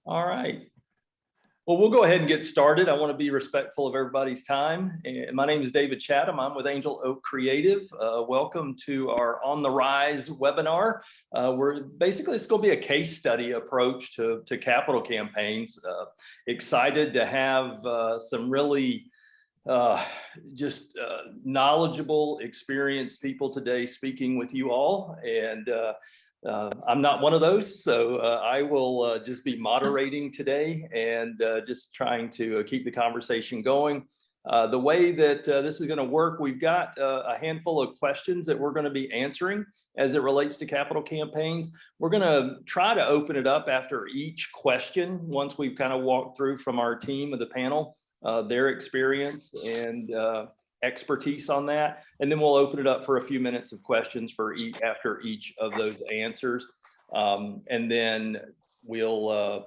All right. Well, we'll go ahead and get started. I want to be respectful of everybody's time. And my name is David Chatham. I'm with Angel Oak Creative. Welcome to our On the Rise webinar. Basically, it's going to be a case study approach to capital campaigns. Excited to have some really knowledgeable, experienced people today speaking with you all. And I'm not one of those, so I will just be moderating today and just trying to keep the conversation going. The way that this is going to work, we've got a handful of questions that we're going to be answering as it relates to capital campaigns. We're going to try to open it up after each question, once we've kind of walked through from our team of the panel, their experience and expertise on that, and then we'll open it up for a few minutes of questions for after each of those answers, and then we'll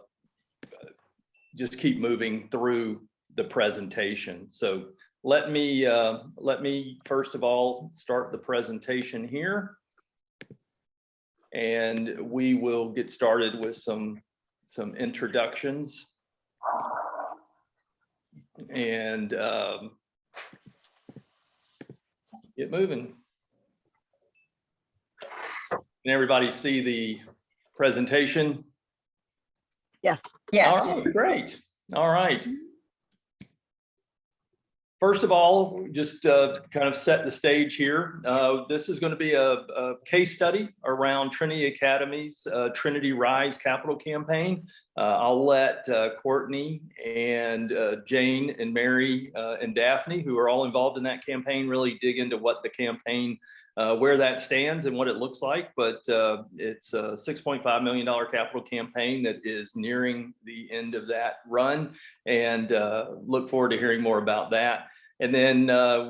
just keep moving through the presentation. So let me first of all start the presentation here, and we will get started with some introductions and get moving. Can everybody see the presentation? Yes. Yes. All right, great. All right. First of all, just kind of set the stage here. This is going to be a case study around Trinity Academy's Trinity Rise capital campaign. I'll let Courtney and Jane and Mary and Daphne, who are all involved in that campaign, really dig into what the campaign, where that stands and what it looks like. But it's a $6.5 million capital campaign that is nearing the end of that run, and look forward to hearing more about that. And then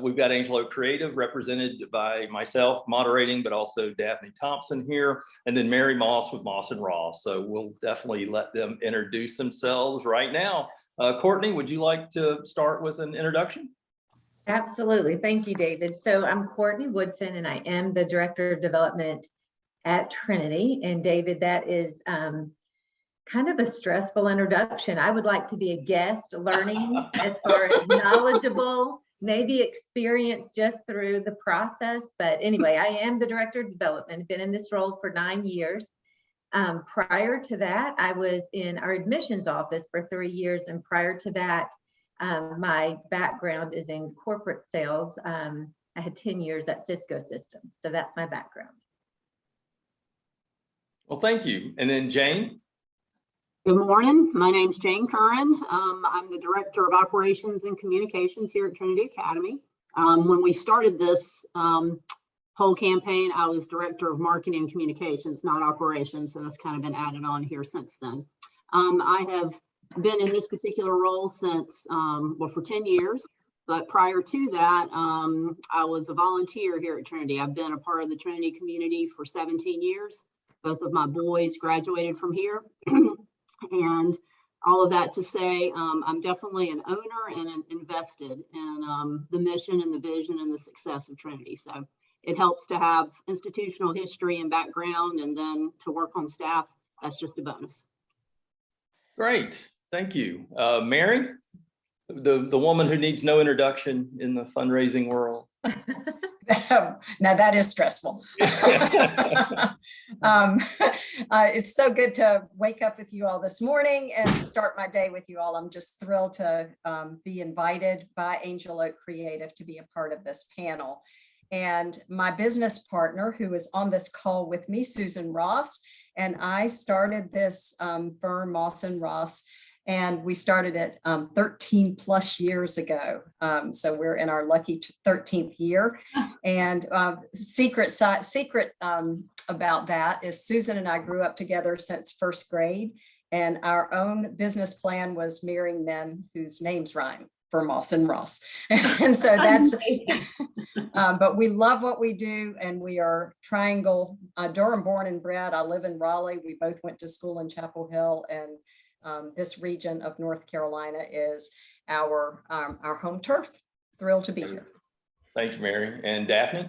we've got Angel Oak Creative represented by myself moderating, but also Daphne Thompson here, and then Mary Moss with moss+ross. So we'll definitely let them introduce themselves right now. Courtney, would you like to start with an introduction? Absolutely. Thank you, David. So I'm Courtney Woodfin, and I am the Director of Development at Trinity. And David, that is kind of a stressful introduction. I would like to be a guest learning as far as knowledgeable, maybe experienced just through the process. But anyway, I am the Director of Development, been in this role for 9 years. Prior to that, I was in our admissions office for 3 years. And prior to that, my background is in corporate sales. I had 10 years at Cisco Systems. So that's my background. Well, thank you. And then Jane? Good morning. My name's Jane Curran. I'm the Director of Operations and Communications here at Trinity Academy. When we started this whole campaign, I was Director of Marketing and Communications, not Operations. So that's kind of been added on here since then. I have been in this particular role since, well, for 10 years. But prior to that, I was a volunteer here at Trinity. I've been a part of the Trinity community for 17 years. Both of my boys graduated from here. And all of that to say, I'm definitely an owner and invested in the mission and the vision and the success of Trinity. So it helps to have institutional history and background, and then to work on staff, that's just a bonus. Great, thank you. Mary, the woman who needs no introduction in the fundraising world. Now that is stressful. It's so good to wake up with you all this morning and start my day with you all. I'm just thrilled to be invited by Angel Oak Creative to be a part of this panel. And my business partner, who is on this call with me, Susan Ross, and I started this firm, Moss+Ross, and we started it 13 plus years ago. So we're in our lucky 13th year. And secret about that is Susan and I grew up together since first grade. And our own business plan was marrying men whose names rhyme for Moss+Ross. And so that's, but we love what we do. And we are Triangle, Durham born and bred. I live in Raleigh. We both went to school in Chapel Hill, and this region of North Carolina is our home turf. Thrilled to be here. Thank you, Mary. And Daphne?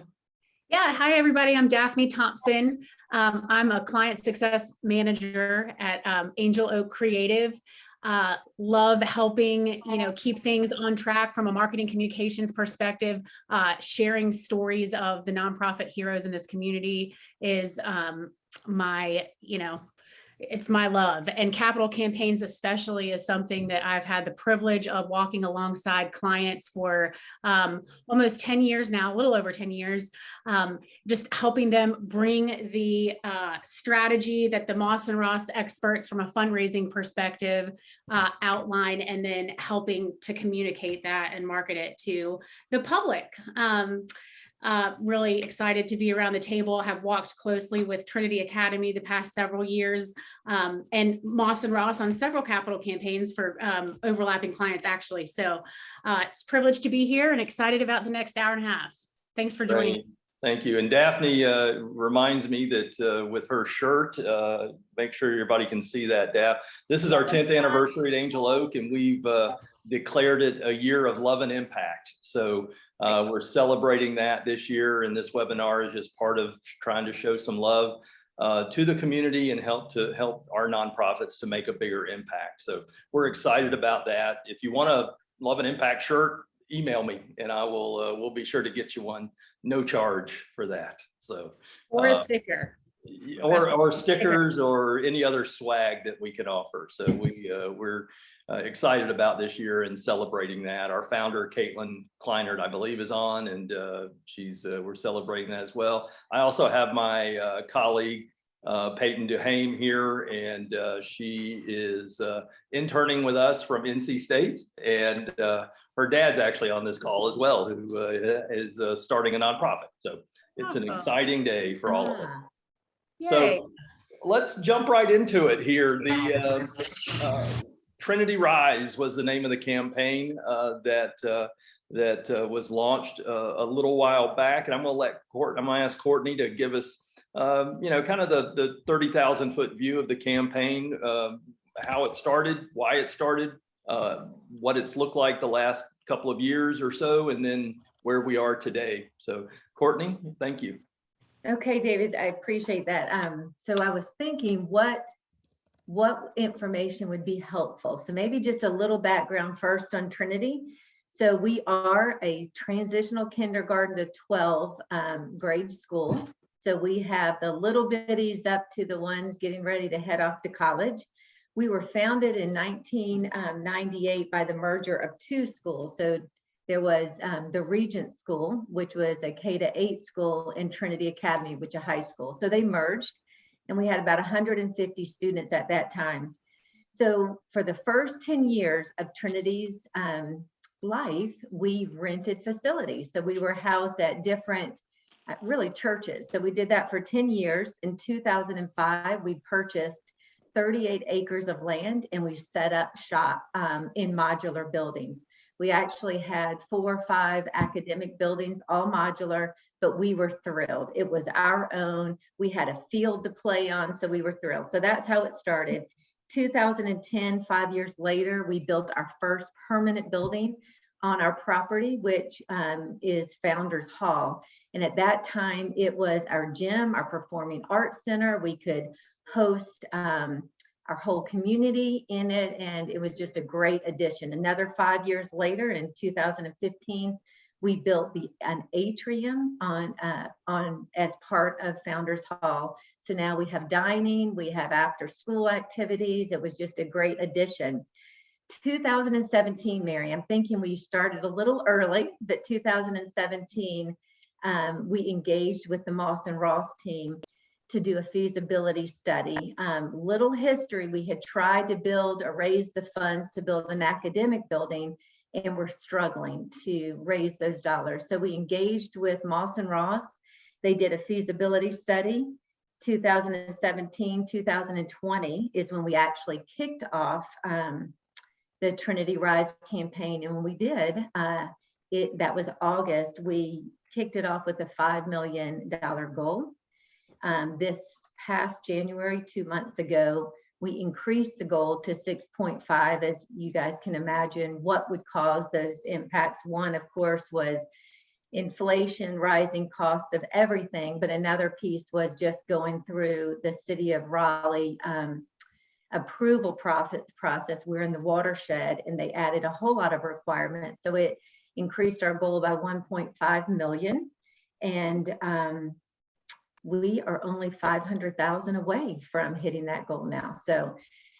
Yeah, hi everybody. I'm Daphne Thompson. I'm a client success manager at Angel Oak Creative. Love helping, keep things on track from a marketing communications perspective. Sharing stories of the nonprofit heroes in this community is my, it's my love. And capital campaigns especially is something that I've had the privilege of walking alongside clients for almost 10 years now, a little over 10 years, just helping them bring the strategy that the moss+ross experts from a fundraising perspective outline, and then helping to communicate that and market it to the public. Really excited to be around the table. Have walked closely with Trinity Academy the past several years, and moss+ross on several capital campaigns for overlapping clients actually. So it's a privilege to be here and excited about the next hour and a half. Thanks for joining. Great. Thank you. And Daphne reminds me that with her shirt, make sure everybody can see that, Daph. This is our 10th anniversary at Angel Oak, and we've declared it a year of love and impact. So we're celebrating that this year, and this webinar is just part of trying to show some love to the community and help our nonprofits to make a bigger impact. So we're excited about that. If you want a love and impact shirt, email me and I will we'll be sure to get you one, no charge for that. So Or a sticker. Or stickers or any other swag that we can offer. So we're excited about this year and celebrating that. Our founder, Caitlin Kleinert, I believe, is on, and we're celebrating that as well. I also have my colleague, Peyton Duhame here, and she is interning with us from NC State, and her dad's actually on this call as well, who is starting a nonprofit. So it's an exciting day for all of us. Yay. So let's jump right into it here. The Trinity Rise was the name of the campaign that was launched a little while back, and I'm going to ask Courtney to give us kind of the 30,000 foot view of the campaign, how it started, why it started, what it's looked like the last couple of years or so, and then where we are today. So Courtney, thank you. Okay, David, I appreciate that. So I was thinking what information would be helpful. So maybe just a little background first on Trinity. So we are a transitional kindergarten to 12 grade school. So we have the little bitties up to the ones getting ready to head off to college. We were founded in 1998 by the merger of two schools. So there was the Regent School, which was a K-8 school, and Trinity Academy, which is a high school. So they merged, and we had about 150 students at that time. So for the first 10 years of Trinity's life, we rented facilities. So we were housed at different really churches. So we did that for 10 years. In 2005, we purchased 38 acres of land, and we set up shop in modular buildings. We actually had 4 or 5 academic buildings, all modular, but we were thrilled. It was our own. We had a field to play on, so we were thrilled. So that's how it started. 2010, 5 years later, we built our first permanent building on our property, which is Founders Hall. And at that time, it was our gym, our performing arts center. We could host our whole community in it, and it was just a great addition. Another 5 years later, in 2015, we built an atrium on as part of Founders Hall. So now we have dining, we have after school activities. It was just a great addition. 2017, Mary, I'm thinking we started a little early, but 2017, we engaged with the moss+ross team to do a feasibility study. Little history, we had tried to raise the funds to build an academic building, and we're struggling to raise those dollars. So we engaged with moss+ross. They did a feasibility study. 2017, 2020 is when we actually kicked off the Trinity Rise campaign. And when we did, that was August, we kicked it off with a $5 million goal. This past January, 2 months ago, we increased the goal to 6.5. As you guys can imagine, what would cause those impacts. One, of course, was inflation, rising cost of everything. But another piece was just going through the city of Raleigh approval process. We're in the watershed, and they added a whole lot of requirements. So it increased our goal by 1.5 million. And we are only 500,000 away from hitting that goal now. So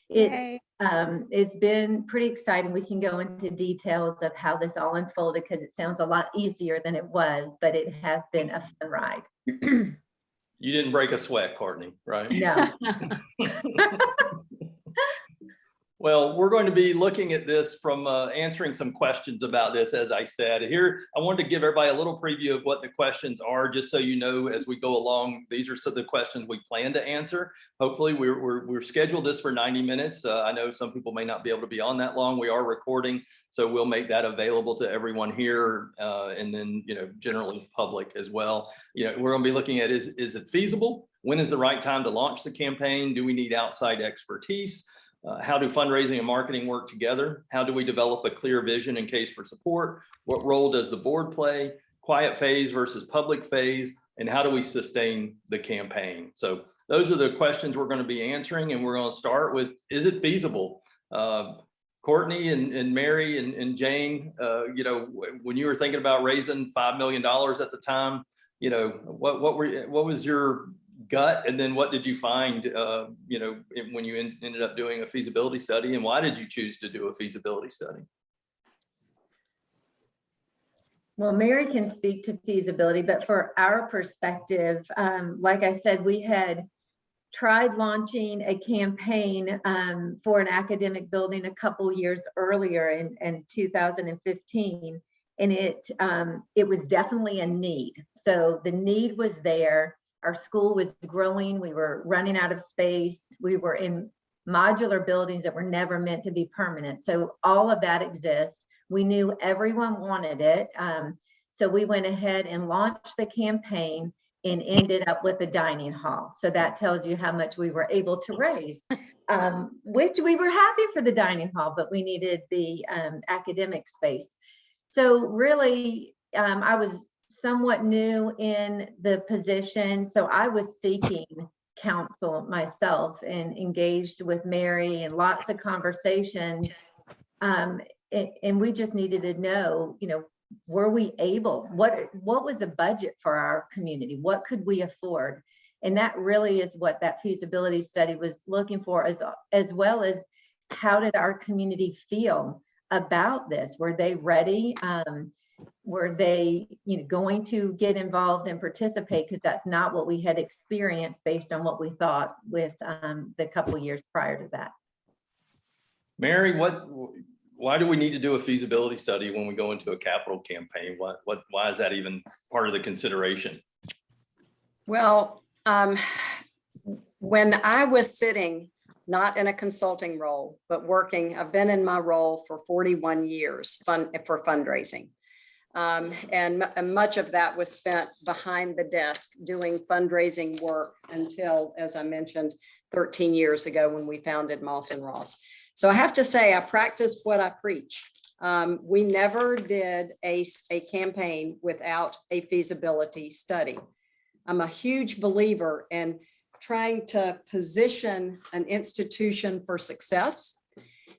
it's been pretty exciting. We can go into details of how this all unfolded, because it sounds a lot easier than it was, but it has been a fun ride. You didn't break a sweat, Courtney, right? No. Well, we're going to be looking at this from answering some questions about this. As I said here, I wanted to give everybody a little preview of what the questions are, just so you know as we go along. These are some of the questions we plan to answer. Hopefully, we're scheduled this for 90 minutes. I know some people may not be able to be on that long. We are recording, so we'll make that available to everyone here, and then generally public as well. We're going to be looking at is it feasible? When is the right time to launch the campaign? Do we need outside expertise? How do fundraising and marketing work together? How do we develop a clear vision and case for support? What role does the board play? Quiet phase versus public phase? And how do we sustain the campaign? So those are the questions we're going to be answering, and we're going to start with, is it feasible? Courtney and Mary and Jane, when you were thinking about raising $5 million at the time, what was your gut, and then what did you find when you ended up doing a feasibility study, and why did you choose to do a feasibility study? Well, Mary can speak to feasibility, but for our perspective, like I said, we had tried launching a campaign for an academic building a couple years earlier in 2015, and it was definitely a need. So the need was there. Our school was growing. We were running out of space. We were in modular buildings that were never meant to be permanent. So all of that exists. We knew everyone wanted it. So we went ahead and launched the campaign and ended up with a dining hall. So that tells you how much we were able to raise, which we were happy for the dining hall, but we needed the academic space. So really, I was somewhat new in the position. So I was seeking counsel myself and engaged with Mary and lots of conversations. And we just needed to know, were we able, what was the budget for our community? What could we afford? And that really is what that feasibility study was looking for, as well as how did our community feel about this? Were they ready? Were they going to get involved and participate? Because that's not what we had experienced based on what we thought with the couple of years prior to that. Mary, why do we need to do a feasibility study when we go into a capital campaign? Why is that even part of the consideration? Well, when I was sitting, not in a consulting role, but working, I've been in my role for 41 years for fundraising. And much of that was spent behind the desk doing fundraising work until, as I mentioned, 13 years ago when we founded moss+ross. So I have to say, I practiced what I preach. We never did a campaign without a feasibility study. I'm a huge believer in trying to position an institution for success.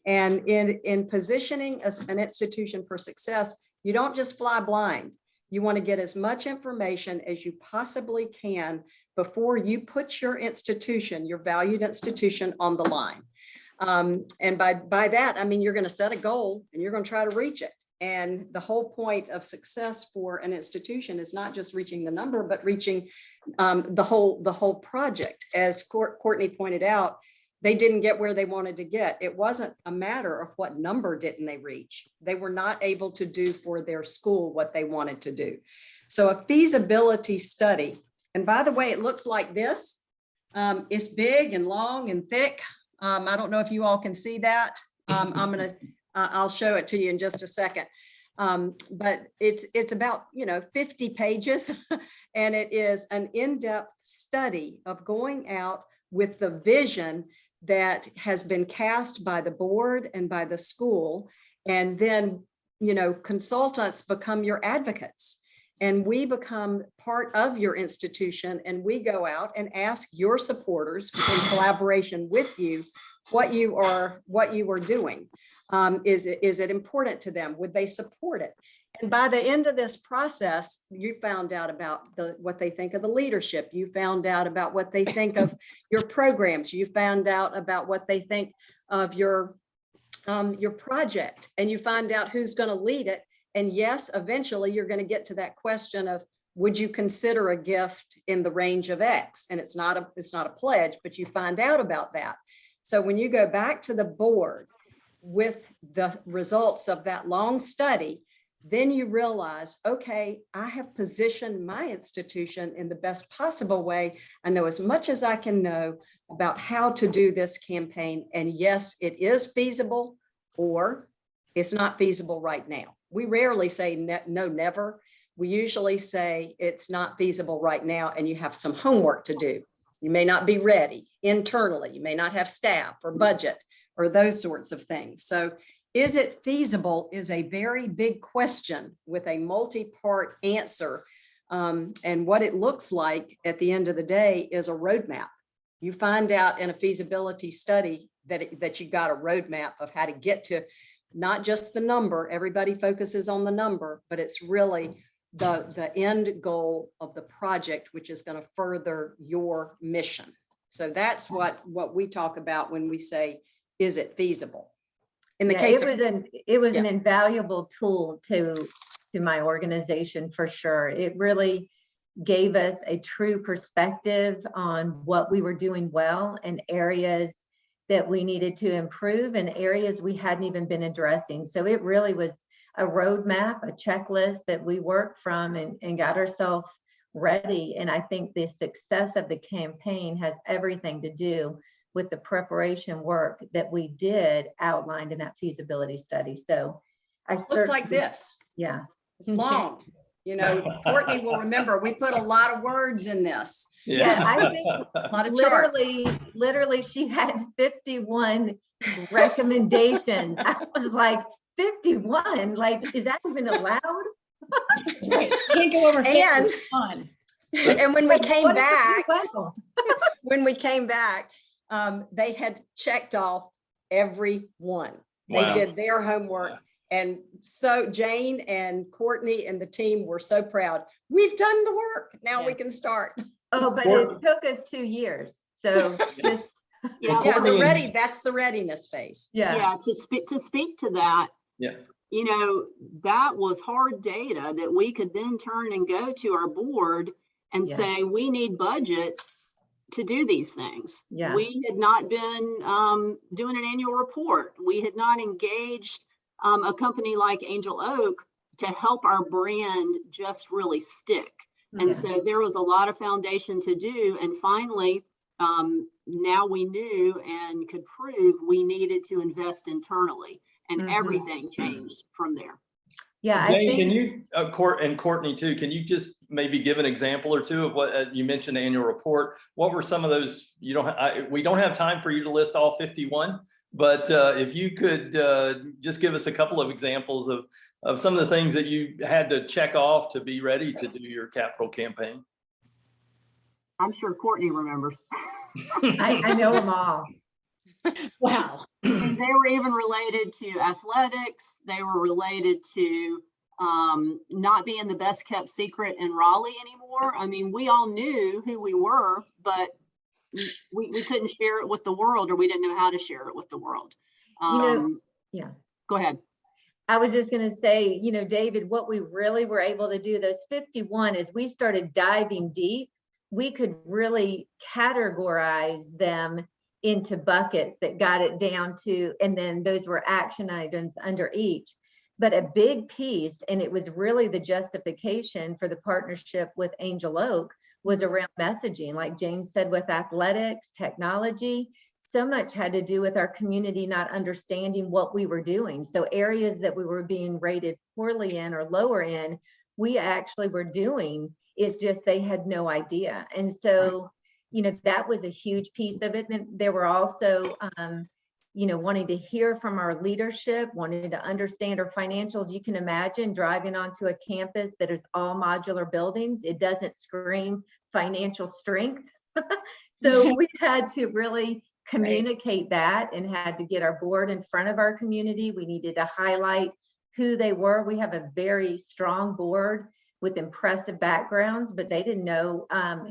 And in positioning an institution for success, you don't just fly blind. You want to get as much information as you possibly can before you put your institution, your valued institution, on the line. And by that, I mean, you're going to set a goal and you're going to try to reach it. And the whole point of success for an institution is not just reaching the number, but reaching the whole project. As Courtney pointed out, they didn't get where they wanted to get. It wasn't a matter of what number didn't they reach. They were not able to do for their school what they wanted to do. So a feasibility study, and by the way, it looks like this. It's big and long and thick. I don't know if you all can see that. I'll show it to you in just a second. But it's about 50 pages, and it is an in-depth study of going out with the vision that has been cast by the board and by the school. And then, consultants become your advocates. and we become part of your institution, and we go out and ask your supporters in collaboration with you what you are doing. Is it important to them? Would they support it? And by the end of this process, you found out about what they think of the leadership. You found out about what they think of your programs. You found out about what they think of your project, and you find out who's going to lead it. And yes, eventually you're going to get to that question of, would you consider a gift in the range of X? And it's not a pledge, but you find out about that. So when you go back to the board with the results of that long study, then you realize, okay, I have positioned my institution in the best possible way. I know as much as I can know about how to do this campaign. And yes, it is feasible, or it's not feasible right now. We rarely say no, never. We usually say it's not feasible right now, and you have some homework to do. You may not be ready internally. You may not have staff or budget or those sorts of things. So is it feasible is a very big question with a multi-part answer. And what it looks like at the end of the day is a roadmap. You find out in a feasibility study that you got a roadmap of how to get to not just the number. Everybody focuses on the number, but it's really the end goal of the project, which is going to further your mission. So that's what we talk about when we say, is it feasible? In the case it was an invaluable tool to my organization, for sure. It really gave us a true perspective on what we were doing well and areas that we needed to improve and areas we hadn't even been addressing. So it really was a roadmap, a checklist that we worked from and got ourselves ready. And I think the success of the campaign has everything to do with the preparation work that we did outlined in that feasibility study. So I looks like this. Yeah. It's long. You know, Courtney will remember, we put a lot of words in this. Yeah, I think A lot of charts. literally she had 51 recommendations. I was like, 51? Like, is that even allowed? Right. Can't go over 50. And when we came What if back, we do well? they had checked off every one. They Wow. did their homework. And so Jane and Courtney and the team were so proud. We've done the work. Now we can start. Oh, but it took us 2 years. So just Yeah, so that's the readiness phase. Yeah, to speak to that. Yeah. You know, that was hard data that we could then turn and go to our board and say, we need budget to do these things. Yeah. We had not been doing an annual report. We had not engaged a company like Angel Oak to help our brand just really stick. And so there was a lot of foundation to do. And finally, now we knew and could prove we needed to invest internally, and everything changed from there. Yeah, Jane, I think, can you, and Courtney too, can you just maybe give an example or two of what you mentioned, the annual report? What were some of those? We don't have time for you to list all 51, but if you could just give us a couple of examples of some of the things that you had to check off to be ready to do your capital campaign. I'm sure Courtney remembers. I know them all. Wow. And they were even related to athletics. They were related to not being the best kept secret in Raleigh anymore. I mean, we all knew who we were, but we couldn't share it with the world, or we didn't know how to share it with the world. Go ahead. I was just going to say, you know, David, what we really were able to do, those 51, is we started diving deep. We could really categorize them into buckets that got it down to, and then those were action items under each. But a big piece, and it was really the justification for the partnership with Angel Oak, was around messaging. Like Jane said, with athletics, technology, so much had to do with our community not understanding what we were doing. So areas that we were being rated poorly in or lower in, we actually were doing. It's just they had no idea. And so, you know, that was a huge piece of it. And there were also wanting to hear from our leadership, wanting to understand our financials. You can imagine driving onto a campus that is all modular buildings. It doesn't scream financial strength. So we had to really communicate that and had to get our board in front of our community. We needed to highlight who they were. We have a very strong board with impressive backgrounds, but they didn't know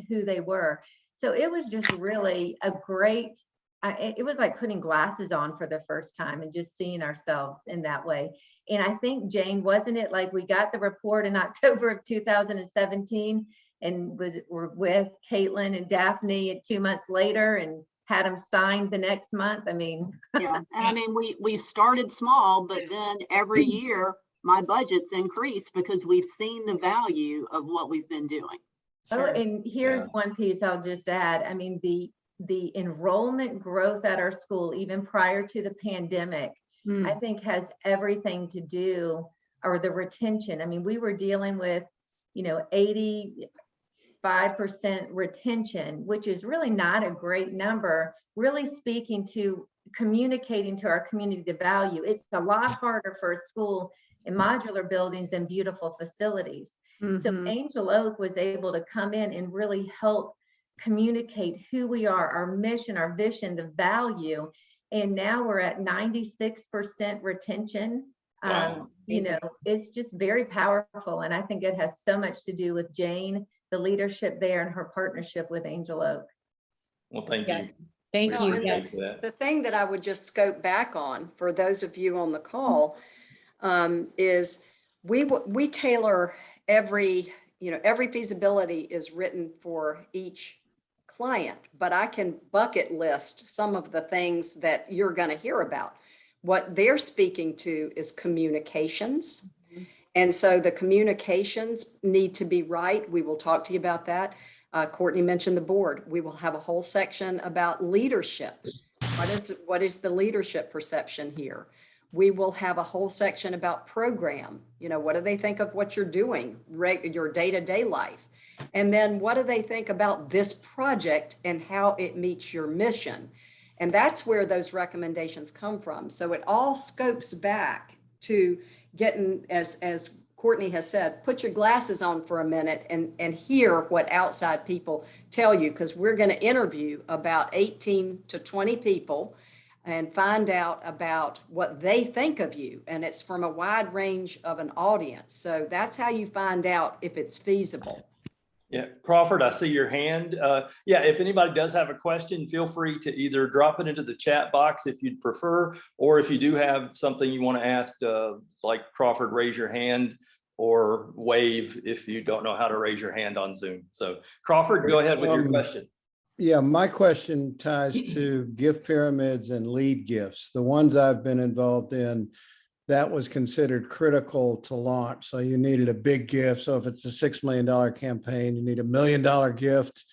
who they were. So it was just really a great, it was like putting glasses on for the first time and just seeing ourselves in that way. And I think, Jane, wasn't it like we got the report in October of 2017 and were with Caitlin and Daphne 2 months later and had them signed the next month? I mean, Yeah, and I mean, we started small, but then every year my budgets increase because we've seen the value of what we've been doing. oh, and here's Yeah. one piece I'll just add. I mean, the enrollment growth at our school, even prior to the pandemic, I think has everything to do, or the retention. I mean, we were dealing with, 85% retention, which is really not a great number, really speaking to communicating to our community the value. It's a lot harder for a school in modular buildings and beautiful facilities. So Angel Oak was able to come in and really help communicate who we are, our mission, our vision, the value. And now we're at 96% retention. Wow. It's just very powerful. And I think it has so much to do with Jane, the leadership there, and her partnership with Angel Oak. Well, thank Yeah. you. Thank Well, you. and Yeah. Thank you for that. The thing that I would just scope back on for those of you on the call is we tailor every feasibility is written for each client, but I can bucket list some of the things that you're going to hear about. What they're speaking to is communications. And so the communications need to be right. We will talk to you about that. Courtney mentioned the board. We will have a whole section about leadership. What is the leadership perception here? We will have a whole section about program. What do they think of what you're doing, your day-to-day life? And then what do they think about this project and how it meets your mission? And that's where those recommendations come from. So it all scopes back to getting, as Courtney has said, put your glasses on for a minute and hear what outside people tell you, because we're going to interview about 18 to 20 people and find out about what they think of you. And it's from a wide range of an audience. So that's how you find out if it's feasible. Yeah, Crawford, I see your hand. Yeah, if anybody does have a question, feel free to either drop it into the chat box if you'd prefer, or if you do have something you want to ask, like Crawford, raise your hand or wave if you don't know how to raise your hand on Zoom. So Crawford, go ahead with your question. Yeah, my question ties to gift pyramids and lead gifts. The ones I've been involved in, that was considered critical to launch. So you needed a big gift. So if it's a $6 million campaign, you need $1 million gift.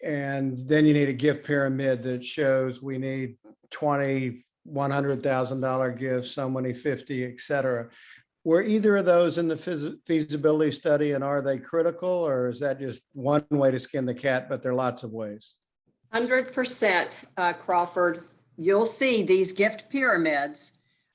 And then you need a gift pyramid that shows we need 20, $100,000 gifts, so many 50, et cetera. Were either of those in the feasibility study, and are they critical, or is that just one way to skin the cat, but there are lots of ways? 100%, Crawford. You'll see these gift pyramids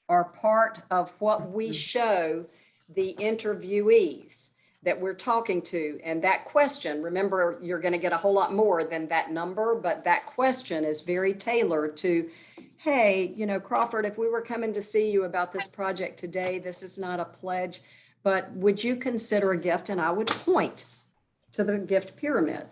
are part of what we show the interviewees that we're talking to. And that question, remember, you're going to get a whole lot more than that number, but that question is very tailored to, hey, Crawford, if we were coming to see you about this project today, this is not a pledge, but would you consider a gift? And I would point to the gift pyramid.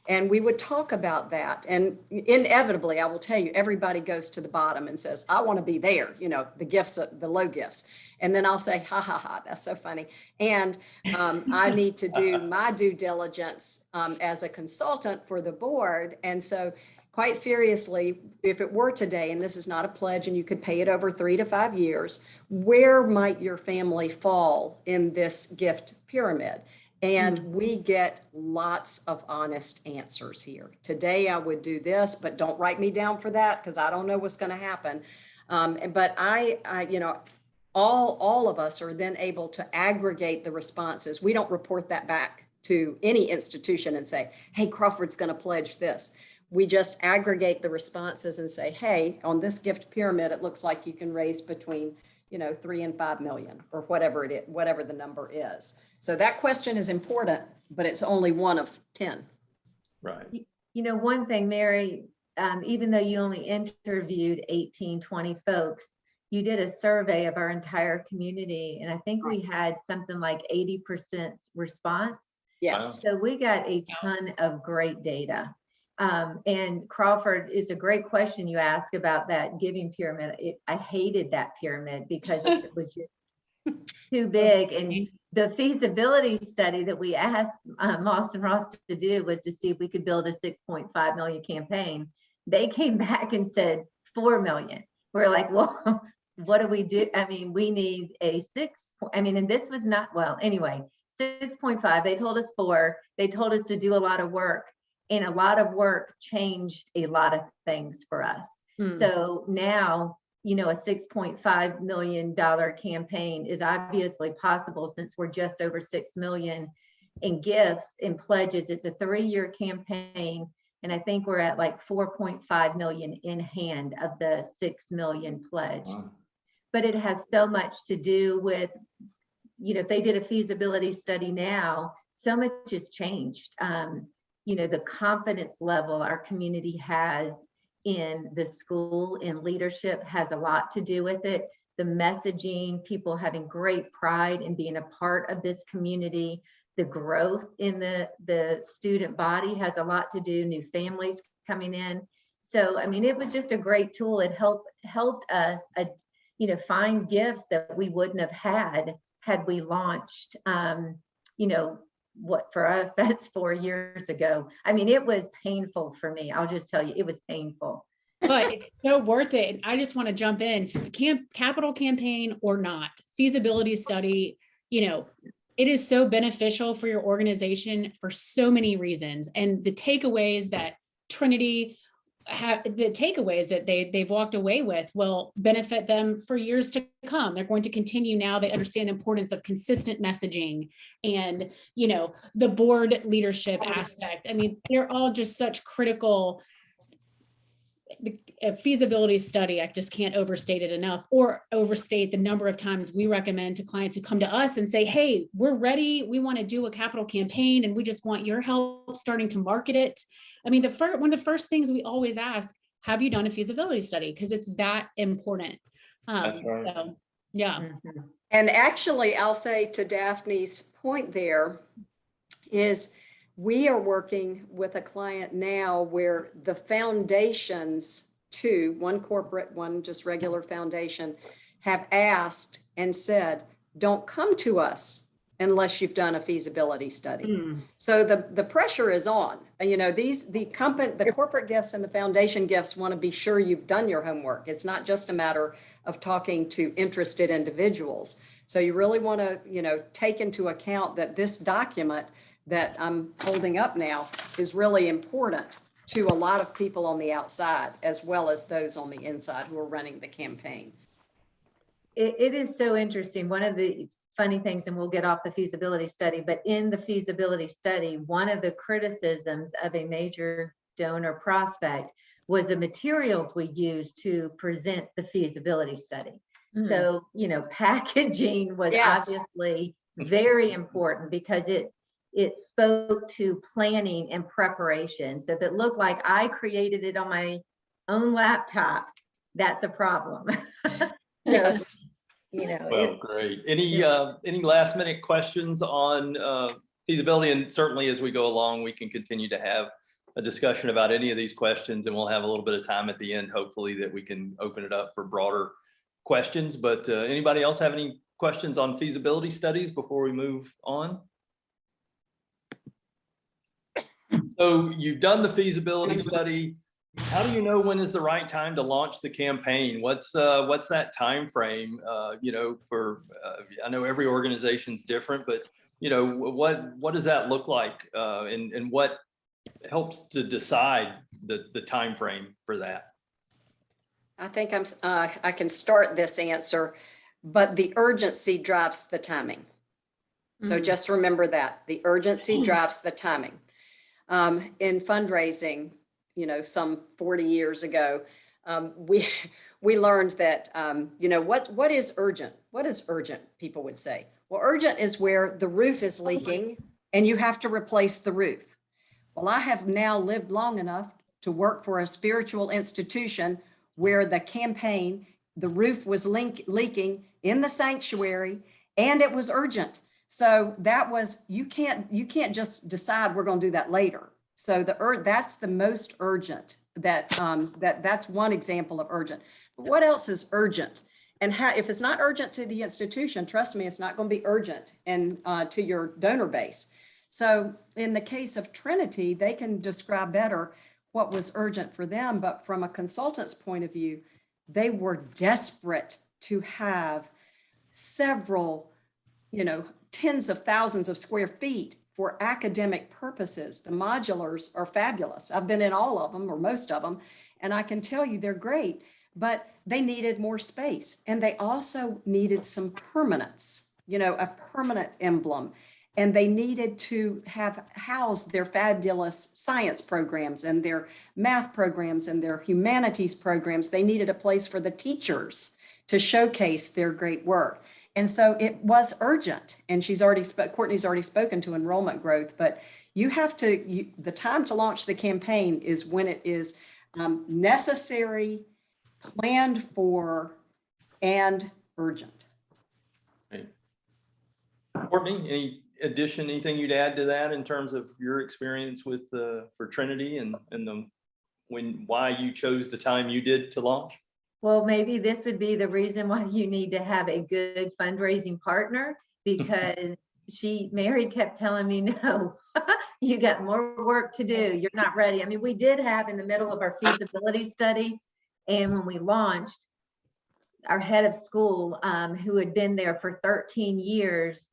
And we would talk about that. And inevitably, I will tell you, everybody goes to the bottom and says, I want to be there, the gifts, the low gifts. And then I'll say, ha, ha, ha, that's so funny. And I need to do my due diligence as a consultant for the board. And so quite seriously, if it were today, and this is not a pledge and you could pay it over 3 to 5 years, where might your family fall in this gift pyramid? And we get lots of honest answers here. Today, I would do this, but don't write me down for that because I don't know what's going to happen. But all of us are then able to aggregate the responses. We don't report that back to any institution and say, hey, Crawford's going to pledge this. we just aggregate the responses and say, hey, on this gift pyramid, it looks like you can raise between, 3 and 5 million, or whatever it is, whatever the number is. So that question is important, but it's only one of 10. Right. One thing, Mary, even though you only interviewed 18, 20 folks, you did a survey of our entire community. And I think we had something like 80% response. Yes. So we got a ton of great data. And Crawford, is a great question you ask about that giving pyramid. I hated that pyramid because it was just too big. And the feasibility study that we asked moss+ross to do was to see if we could build a 6.5 million campaign. They came back and said 4 million. We're like, well, what do we do? I mean, we need a and this was not, well, anyway, 6.5. They told us 4. They told us to do a lot of work. And a lot of work changed a lot of things for us. So now, a $6.5 million campaign is obviously possible since we're just over 6 million in gifts and pledges. It's a 3-year campaign. And I think we're at like 4.5 million in hand of the 6 million pledged. Wow. But it has so much to do with, if they did a feasibility study now, so much has changed. The confidence level our community has in the school and leadership has a lot to do with it. The messaging, people having great pride in being a part of this community, the growth in the student body has a lot to do, new families coming in. So, it was just a great tool. It helped us, find gifts that we wouldn't have had we launched, what for us, that's 4 years ago. It was painful for me. I'll just tell you, it was painful. But it's so worth it. And I just want to jump in, capital campaign or not, feasibility study, it is so beneficial for your organization for so many reasons. And the takeaways that Trinity they've walked away with will benefit them for years to come. They're going to continue now. They understand the importance of consistent messaging and, the board leadership aspect. They're all just such critical. A feasibility study, I just can't overstate it enough or overstate the number of times we recommend to clients who come to us and say, hey, we're ready. We want to do a capital campaign and we just want your help starting to market it. One of the first things we always ask, have you done a feasibility study? Because it's that important. That's right. So, yeah. Mm-hmm. And actually, I'll say to Daphne's point there is we are working with a client now where the foundations, one corporate, one just regular foundation, have asked and said, don't come to us unless you've done a feasibility study. So the pressure is on. The corporate gifts and the foundation gifts want to be sure you've done your homework. It's not just a matter of talking to interested individuals. So you really want to, take into account that this document that I'm holding up now is really important to a lot of people on the outside, as well as those on the inside who are running the campaign. It is so interesting. One of the funny things, and we'll get off the feasibility study, but in the feasibility study, one of the criticisms of a major donor prospect was the materials we used to present the feasibility study. So, packaging was obviously very important because it spoke to planning and preparation. So if it looked like I created it on my own laptop, that's a problem. Yes. Well, great. Any last minute questions on feasibility? And certainly as we go along, we can continue to have a discussion about any of these questions, and we'll have a little bit of time at the end, hopefully, that we can open it up for broader questions. But anybody else have any questions on feasibility studies before we move on? So you've done the feasibility study. How do you know when is the right time to launch the campaign? What's that time frame? For I know every organization's different, but what does that look like? And what helps to decide the time frame for that? I think I can start this answer, but the urgency drives the timing. So just remember that the urgency drives the timing. In fundraising, some 40 years ago, we learned that, what is urgent? What is urgent, people would say? Well, urgent is where the roof is leaking and you have to replace the roof. Well, I have now lived long enough to work for a spiritual institution where the roof was leaking in the sanctuary, and it was urgent. So you can't just decide we're going to do that later. So that's the most urgent. That's one example of urgent. But what else is urgent? And if it's not urgent to the institution, trust me, it's not going to be urgent to your donor base. So in the case of Trinity, they can describe better what was urgent for them. But from a consultant's point of view, they were desperate to have several, tens of thousands of square feet for academic purposes. The modulars are fabulous. I've been in all of them or most of them, and I can tell you they're great, but they needed more space. And they also needed some permanence, a permanent emblem. And they needed to house their fabulous science programs and their math programs and their humanities programs. They needed a place for the teachers to showcase their great work. And so it was urgent. And Courtney's already spoken to enrollment growth, but the time to launch the campaign is when it is necessary, planned for, and urgent. Right. Courtney, anything you'd add to that in terms of your experience with for Trinity and why you chose the time you did to launch? Well, maybe this would be the reason why you need to have a good fundraising partner, because Mary kept telling me, no, you got more work to do. You're not ready. I mean, we did have in the middle of our feasibility study, and when we launched, our head of school, who had been there for 13 years,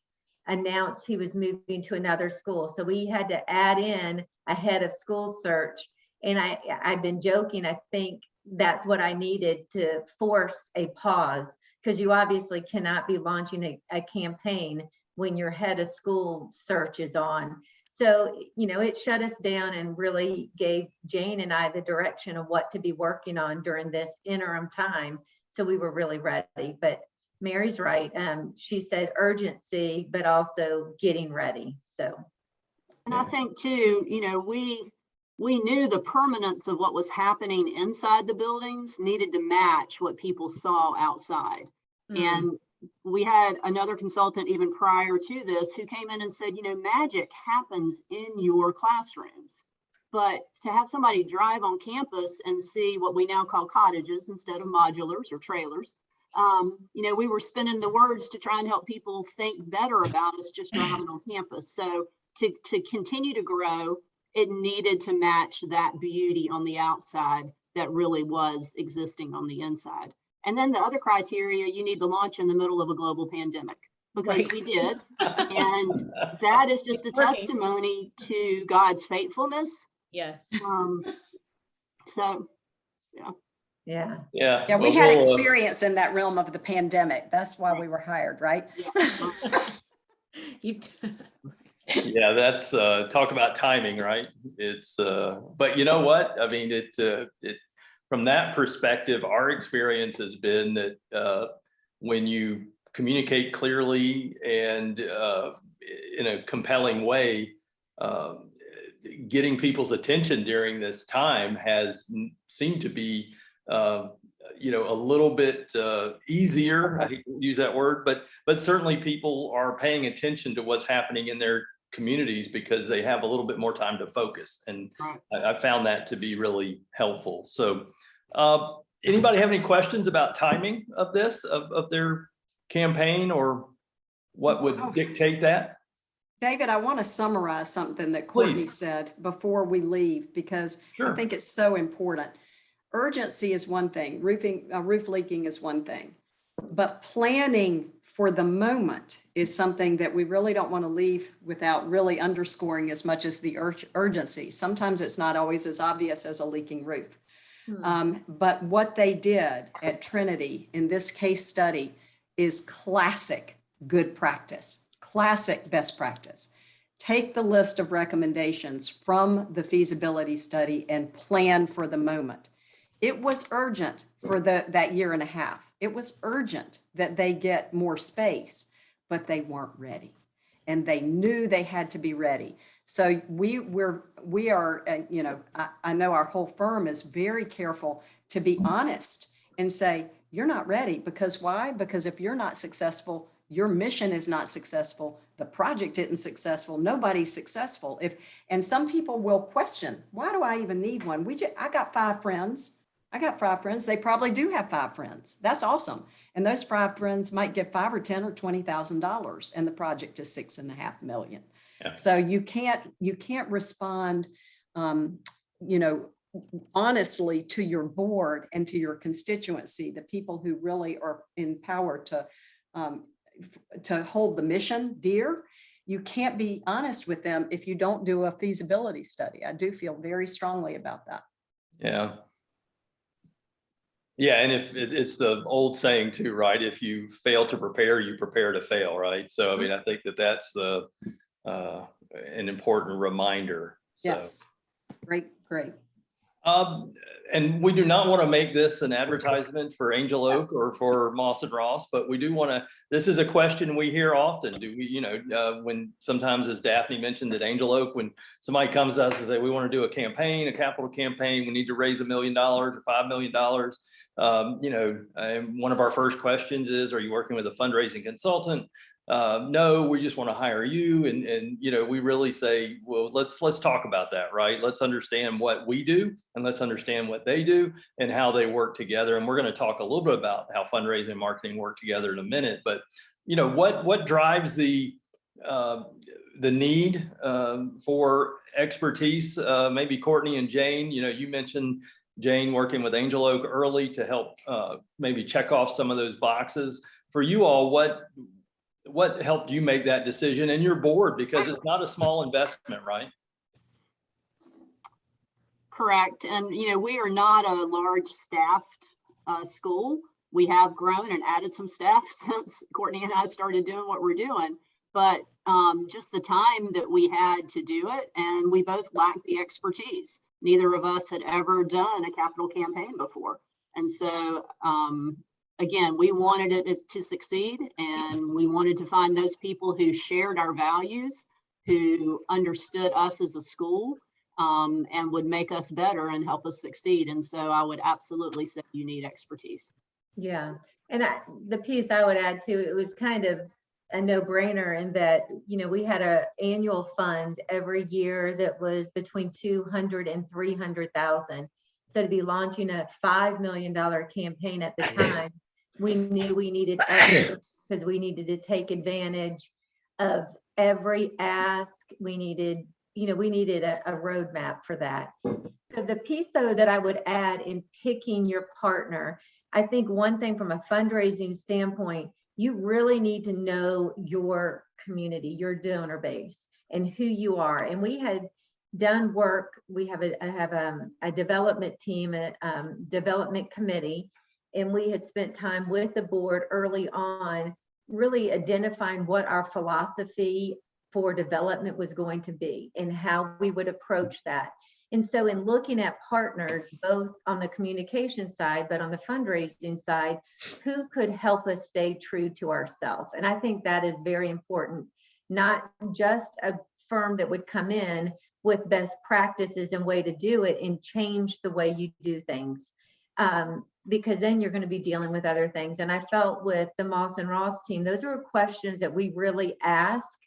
announced he was moving to another school. So we had to add in a head of school search. And I've been joking, I think that's what I needed to force a pause, because you obviously cannot be launching a campaign when your head of school search is on. So, it shut us down and really gave Jane and I the direction of what to be working on during this interim time. So we were really ready. But Mary's right. She said urgency, but also getting ready. So, and I think too, we knew the permanence of what was happening inside the buildings needed to match what people saw outside. And we had another consultant even prior to this who came in and said, magic happens in your classrooms. But to have somebody drive on campus and see what we now call cottages instead of modulars or trailers, we were spinning the words to try and help people think better about us just driving on campus. So to continue to grow, it needed to match that beauty on the outside that really was existing on the inside. And then the other criteria, you need the launch in the middle of a global pandemic, because we did. And that is just a testimony to God's faithfulness. Yes. So, yeah. Yeah, we had experience in that realm of the pandemic. That's why we were hired, right? Yeah, that's talk about timing, right? It's but you know what? I mean, it from that perspective, our experience has been that when you communicate clearly and in a compelling way, getting people's attention during this time has seemed to be a little bit easier. I hate to use that word, but certainly people are paying attention to what's happening in their communities because they have a little bit more time to focus. And I found that to be really helpful. So anybody have any questions about timing of this, of their campaign, or what would dictate that? David, I want to summarize something that Courtney said before we leave, because I think it's so important. Urgency is one thing, roof leaking is one thing, but planning for the moment is something that we really don't want to leave without really underscoring as much as the urgency. Sometimes it's not always as obvious as a leaking roof. But what they did at Trinity in this case study is classic good practice, classic best practice. take the list of recommendations from the feasibility study and plan for the moment. It was urgent for that year and a half. It was urgent that they get more space, but they weren't ready. And they knew they had to be ready. So we are, you know, I know our whole firm is very careful to be honest and say, you're not ready. Because why? Because if you're not successful, your mission is not successful. The project isn't successful. Nobody's successful. And some people will question, why do I even need one? I got 5 friends. I got 5 friends. They probably do have 5 friends. That's awesome. And those 5 friends might give $5 or $10 or $20,000, and the project is $6.5 million. Yeah. So you can't respond, you know, honestly to your board and to your constituency, the people who really are empowered to hold the mission dear. You can't be honest with them if you don't do a feasibility study. I do feel very strongly about that. Yeah. Yeah, and if it's the old saying too, right? If you fail to prepare, you prepare to fail, right? So, I mean, I think that's an important reminder. So. Yes, great. And we do not want to make this an advertisement for Angel Oak or for moss+ross, but we do want to, this is a question we hear often. Do we, you know, when sometimes, as Daphne mentioned, at Angel Oak, when somebody comes to us and say, we want to do a campaign, a capital campaign, we need to raise $1 million or $5 million. You know, one of our first questions is, are you working with a fundraising consultant? No, we just want to hire you. And, you know, we really say, well, let's talk about that, right? Let's understand what we do and let's understand what they do and how they work together. And we're going to talk a little bit about how fundraising and marketing work together in a minute. But, you know, what drives the need for expertise? Maybe Courtney and Jane, you know, you mentioned Jane working with Angel Oak early to help maybe check off some of those boxes. For you all, what helped you make that decision and your board? Because it's not a small investment, right? Correct. And, you know, we are not a large staffed school. We have grown and added some staff since Courtney and I started doing what we're doing. But just the time that we had to do it, and we both lacked the expertise. Neither of us had ever done a capital campaign before. And so, again, we wanted it to succeed, and we wanted to find those people who shared our values, who understood us as a school, and would make us better and help us succeed. And so I would absolutely say you need expertise. Yeah. And the piece I would add to it was kind of a no-brainer in that, you know, we had an annual fund every year that was between 200 and 300,000. So to be launching a $5 million campaign at the time, we knew we needed extra because we needed to take advantage of every ask. We needed, you know, we needed a roadmap for that. So the piece though that I would add in picking your partner, I think one thing from a fundraising standpoint, you really need to know your community, your donor base, and who you are. And we had done work. We have a development team, a development committee, and we had spent time with the board early on, really identifying what our philosophy for development was going to be and how we would approach that. And so in looking at partners, both on the communication side, but on the fundraising side, who could help us stay true to ourselves? And I think that is very important, not just a firm that would come in with best practices and way to do it and change the way you do things. Because then you're going to be dealing with other things. And I felt with the moss+ross team, those were questions that we really asked,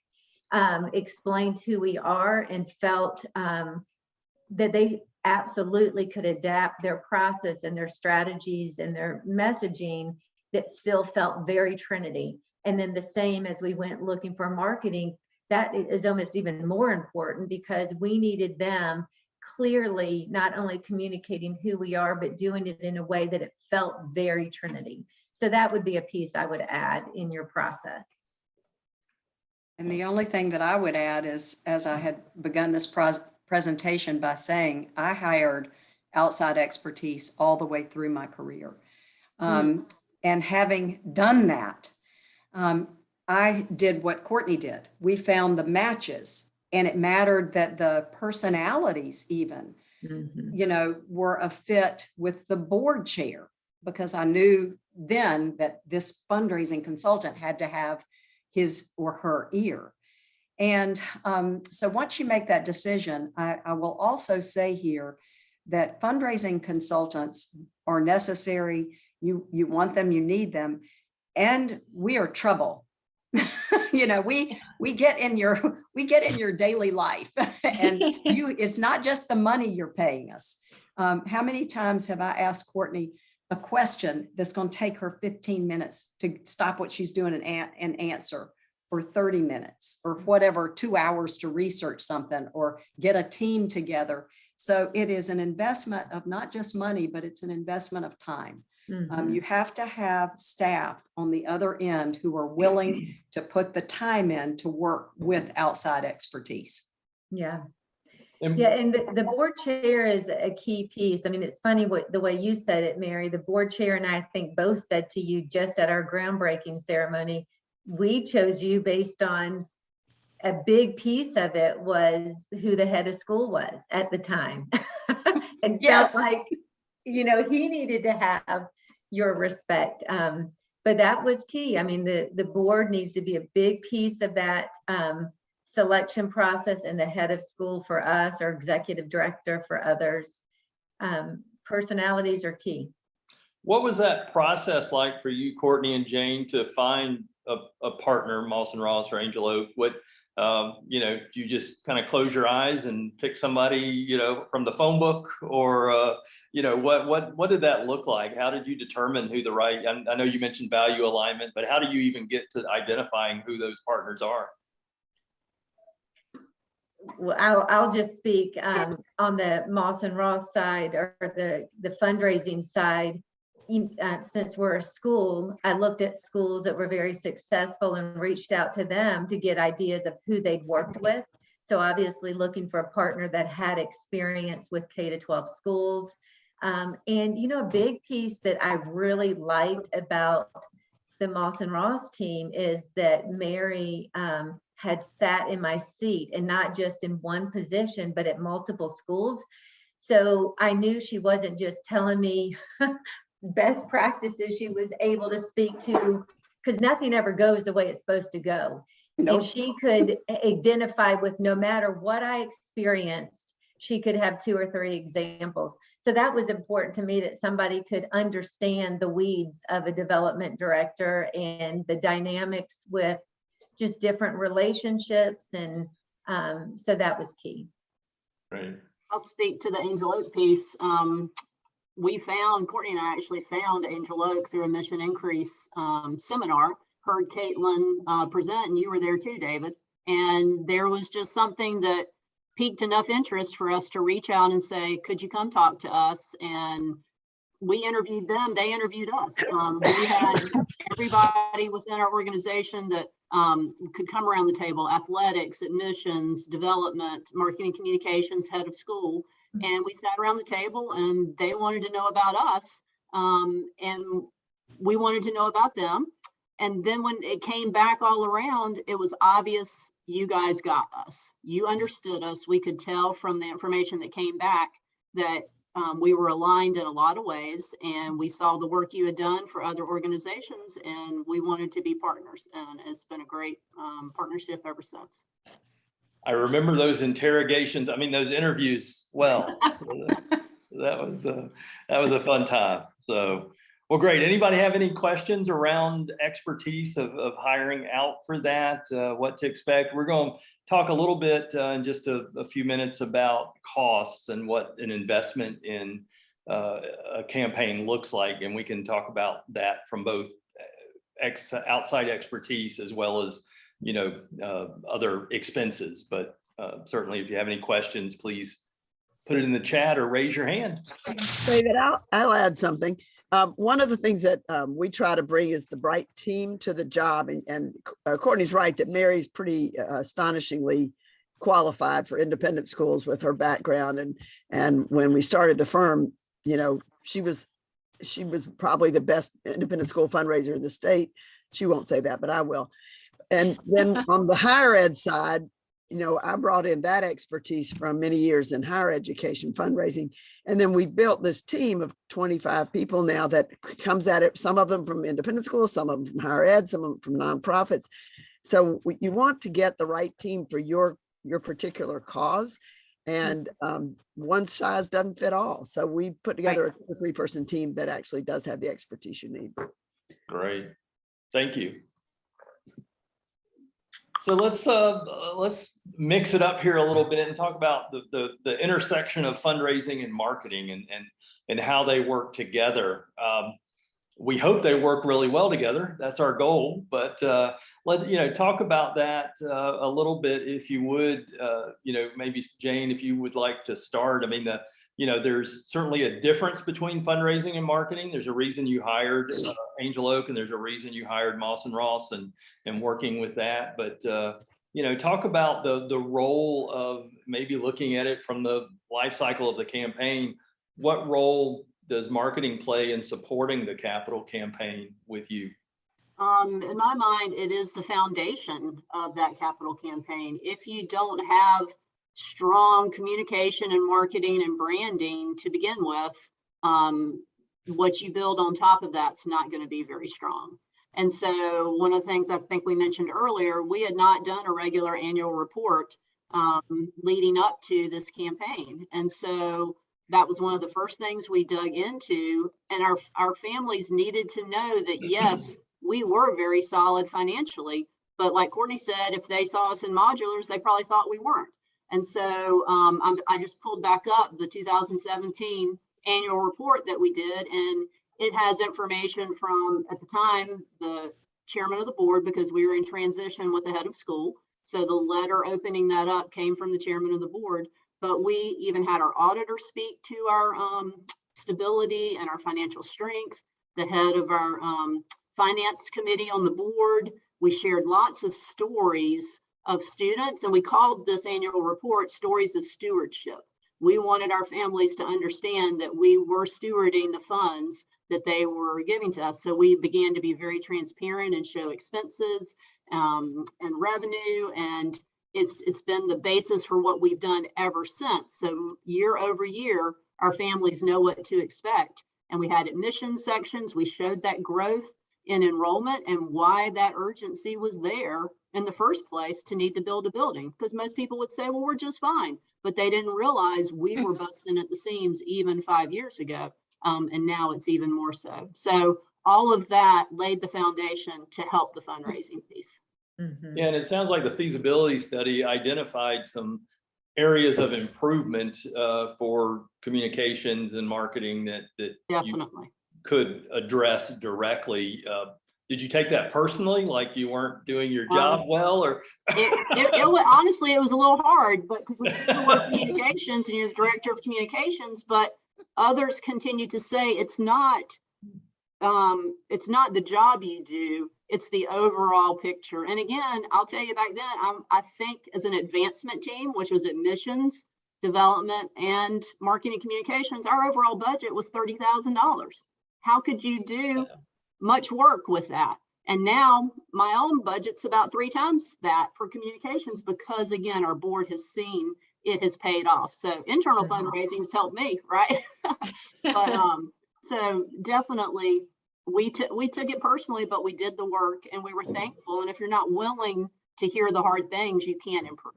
explained who we are, and felt that they absolutely could adapt their process and their strategies and their messaging that still felt very Trinity. And then the same as we went looking for marketing, that is almost even more important because we needed them clearly not only communicating who we are, but doing it in a way that it felt very Trinity. So that would be a piece I would add in your process. And the only thing that I would add is, as I had begun this presentation by saying, I hired outside expertise all the way through my career. And having done that, I did what Courtney did. We found the matches And it mattered that the personalities even, were a fit with the board chair, because I knew then that this fundraising consultant had to have his or her ear. And so once you make that decision, I will also say here that fundraising consultants are necessary. You want them, you need them, and we are trouble. We get in your daily life, and it's not just the money you're paying us. How many times have I asked Courtney a question that's going to take her 15 minutes to stop what she's doing and answer, or 30 minutes, or whatever, 2 hours to research something or get a team together. So it is an investment of not just money, but it's an investment of time. You have to have staff on the other end who are willing to put the time in to work with outside expertise. Yeah. Yeah, and the board chair is a key piece. I mean, it's funny the way you said it, Mary. The board chair and I think both said to you just at our groundbreaking ceremony, we chose you based on a big piece of it was who the head of school was at the time. And Yes. felt like, he needed to have your respect. But that was key. I mean, the board needs to be a big piece of that selection process, and the head of school for us, or executive director for others. Personalities are key. What was that process like for you, Courtney and Jane, to find a partner, moss+ross or Angel Oak? What, do you just kind of close your eyes and pick somebody, from the phone book, or, what did that look like? How did you determine who the right, I know you mentioned value alignment, but how do you even get to identifying who those partners are? Well, I'll just speak on the moss+ross side, or the fundraising side. Since we're a school, I looked at schools that were very successful and reached out to them to get ideas of who they'd worked with. So obviously looking for a partner that had experience with K-12 schools. And, a big piece that I really liked about the moss+ross team is that Mary had sat in my seat, and not just in one position, but at multiple schools. So I knew she wasn't just telling me best practices. She was able to speak to, because nothing ever goes the way it's supposed to go. Nope. And she could identify with, no matter what I experienced, she could have 2 or 3 examples. So that was important to me, that somebody could understand the weeds of a development director and the dynamics with just different relationships. And so that was key. Right. I'll speak to the Angel Oak piece. Courtney and I actually found Angel Oak through a Mission Increase seminar, heard Caitlin present, and you were there too, David. And there was just something that piqued enough interest for us to reach out and say, could you come talk to us? And we interviewed them, they interviewed us. We had everybody within our organization that could come around the table: athletics, admissions, development, marketing, communications, head of school. And we sat around the table, and they wanted to know about us, and we wanted to know about them. And then when it came back all around, it was obvious you guys got us. You understood us. We could tell from the information that came back that we were aligned in a lot of ways, and we saw the work you had done for other organizations, and we wanted to be partners. And it's been a great partnership ever since. I remember those interrogations. I mean, those interviews. Well, that was a fun time. So, well, great. Anybody have any questions around expertise of hiring out for that? What to expect? We're going to talk a little bit in just a few minutes about costs and what an investment in a campaign looks like, and we can talk about that from both outside expertise as well as other expenses. But certainly, if you have any questions, please put it in the chat or raise your hand. David, I'll add something. One of the things that we try to bring is the right team to the job. And Courtney's right that Mary's pretty astonishingly qualified for independent schools with her background. And when we started the firm, she was probably the best independent school fundraiser in the state. She won't say that, but I will. And then on the higher ed side, you know, I brought in that expertise from many years in higher education fundraising. And then we built this team of 25 people now that comes at it, some of them from independent schools, some of them from higher ed, some of them from nonprofits. So you want to get the right team for your particular cause. And one size doesn't fit all. So we put together a 3-person team that actually does have the expertise you need. Great. Thank you. So let's mix it up here a little bit and talk about the intersection of fundraising and marketing and how they work together. We hope they work really well together. That's our goal. But talk about that a little bit, if you would. Maybe Jane, if you would like to start. I mean, there's certainly a difference between fundraising and marketing. There's a reason you hired Angel Oak, and there's a reason you hired moss+ross and working with that. But talk about the role of maybe looking at it from the life cycle of the campaign. What role does marketing play in supporting the capital campaign with you? In my mind, it is the foundation of that capital campaign. If you don't have strong communication and marketing and branding to begin with, what you build on top of that's not going to be very strong. And so one of the things I think we mentioned earlier, we had not done a regular annual report leading up to this campaign. And so that was one of the first things we dug into, and our families needed to know that, yes, we were very solid financially, but like Courtney said, if they saw us in modulars, they probably thought we weren't. And so I just pulled back up the 2017 annual report that we did, and it has information from, at the time, the chairman of the board, because we were in transition with the head of school. So the letter opening that up came from the chairman of the board. But we even had our auditor speak to our stability and our financial strength, the head of our finance committee on the board. We shared lots of stories of students, and we called this annual report Stories of Stewardship. We wanted our families to understand that we were stewarding the funds that they were giving to us. So we began to be very transparent and show expenses and revenue, and it's been the basis for what we've done ever since. So year over year, our families know what to expect. And we had admission sections. We showed that growth in enrollment and why that urgency was there in the first place to need to build a building. Because most people would say, well, we're just fine. But they didn't realize we were busting at the seams even 5 years ago. And now it's even more so. So all of that laid the foundation to help the fundraising piece. Mm-hmm. Yeah, and it sounds like the feasibility study identified some areas of improvement for communications and marketing that Definitely. you could address directly. Did you take that personally, like you weren't doing your job well, or? it was, honestly, it was a little hard, but because we were communications and you're the director of communications, but others continue to say it's not the job you do, it's the overall picture. And again, I'll tell you, back then, I think as an advancement team, which was admissions, development, and marketing communications, our overall budget was $30,000. How could you do much work with that? And now my own budget's about 3 times that for communications, because again, our board has seen it has paid off. So internal fundraising has helped me, right? But so definitely we took it personally, but we did the work and we were thankful. And if you're not willing to hear the hard things, you can't improve.